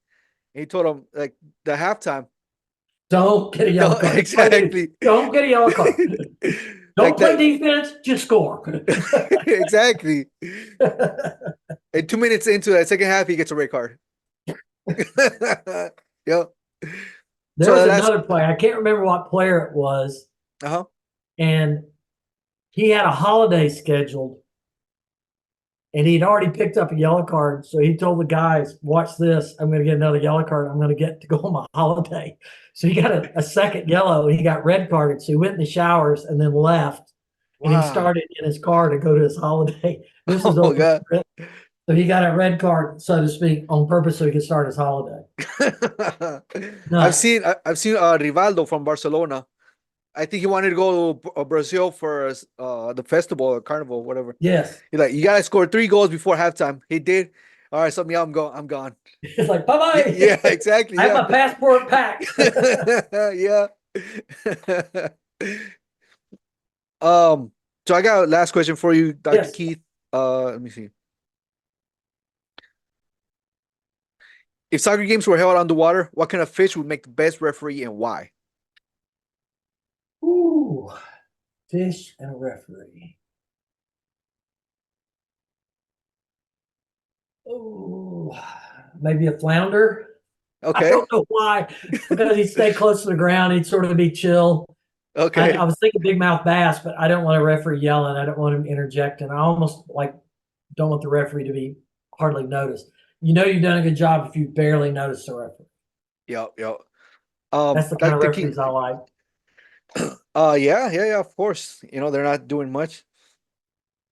And he told him like the halftime. don't get a yellow card. Exactly. Don't get a yellow card. Don't Like play that. defense, just score. Exactly. And 2 minutes into that second half, he gets a red card. Yep. There So was that's- another player. I can't remember what player it was. Uh-huh. And he had a holiday scheduled. And he'd already picked up a yellow card. So he told the guys, watch this. I'm going to get another yellow card. I'm going to get to go on my holiday. So he got a second yellow and he got red carded. So he went in the showers and then left. And he Wow. started in his car to go to his holiday. This is Oh, God. So he got a red card, so to speak, on purpose so he could start his holiday. No. I've seen Rivaldo from Barcelona. I think he wanted to go to Brazil for the festival or carnival, whatever. Yes. He's like, you gotta score 3 goals before halftime. He did. All right, so I'm gone. It's like, bye-bye. Yeah, exactly. I have my passport packed. Yeah. So I got a last question for you, Dr. Yes. Keith. Let me see. If soccer games were held underwater, what kind of fish would make the best referee and why? Ooh, fish and a referee. Ooh, maybe a flounder. I Okay. don't know why, because he'd stay close to the ground. He'd sort of be chill. Okay. I was thinking big mouth bass, but I don't want a referee yelling. I don't want him interjecting. I almost don't want the referee to be hardly noticed. You know you've done a good job if you barely notice the referee. Yep, yep. That's the kind of Dr. Keith, referees I like. yeah, of course. You know, they're not doing much.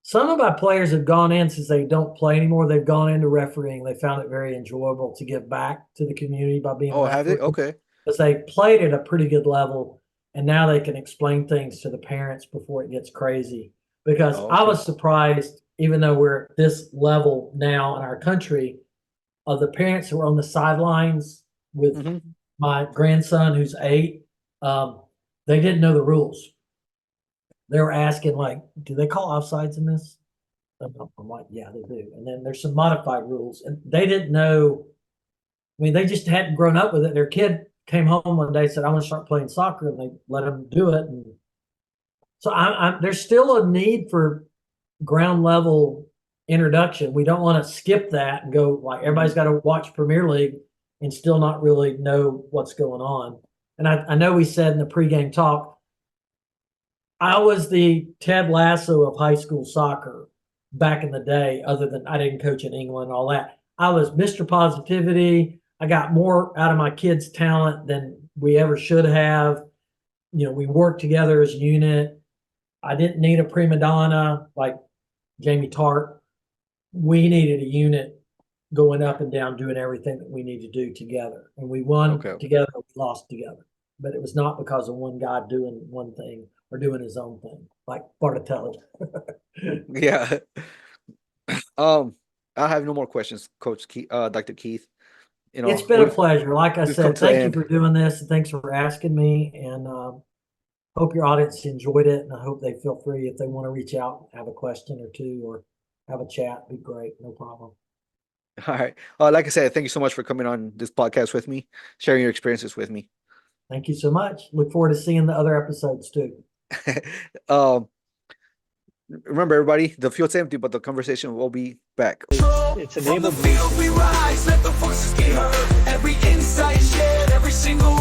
Some of my players have gone in since they don't play anymore. They've gone into refereeing. They found it very enjoyable to give back to the community by being Oh, have they? referees Okay. because they played at a pretty good level, and now they can explain things to the parents before it gets crazy. Because Oh, I okay. was surprised, even though we're at this level now in our country, of the parents who were on the sidelines with Mhm. my grandson who's 8. They didn't know the rules. They were asking like, "Do they call offsides in this?" I'm like, "Yeah, they do." And then there's some modified rules, and they didn't know. I mean, they just hadn't grown up with it. Their kid came home one day and said, "I want to start playing soccer," and they let him do it. And so there's still a need for ground level introduction. We don't want to skip that and go like everybody's got to watch Premier League and still not really know what's going on. And I know we said in the pregame talk, I was the Ted Lasso of high school soccer back in the day, other than I didn't coach in England and all that. I was Mr. Positivity. I got more out of my kids' talent than we ever should have. You know, we worked together as a unit. I didn't need a prima donna like Jamie Tart. We needed a unit going up and down, doing everything that we need to do together. And we won Okay. together, we lost together. But it was not because of one guy doing one thing or doing his own thing, like Bartatelli. Yeah. I have no more questions, Coach Keith, Dr. Keith. You know, It's been a pleasure. Like I we've come said, to the thank you end. for doing this, and thanks for asking me. And hope your audience enjoyed it. And I hope they feel free if they want to reach out, have a question or two, or have a chat. Be great, no problem. All right. Like I said, thank you so much for coming on this podcast with me, sharing your experiences with me. Thank you so much. Look forward to seeing the other episodes too. Remember, everybody, the field's empty, but the conversation will be back. From the field we rise, let the voices be heard. Every insight shared, every single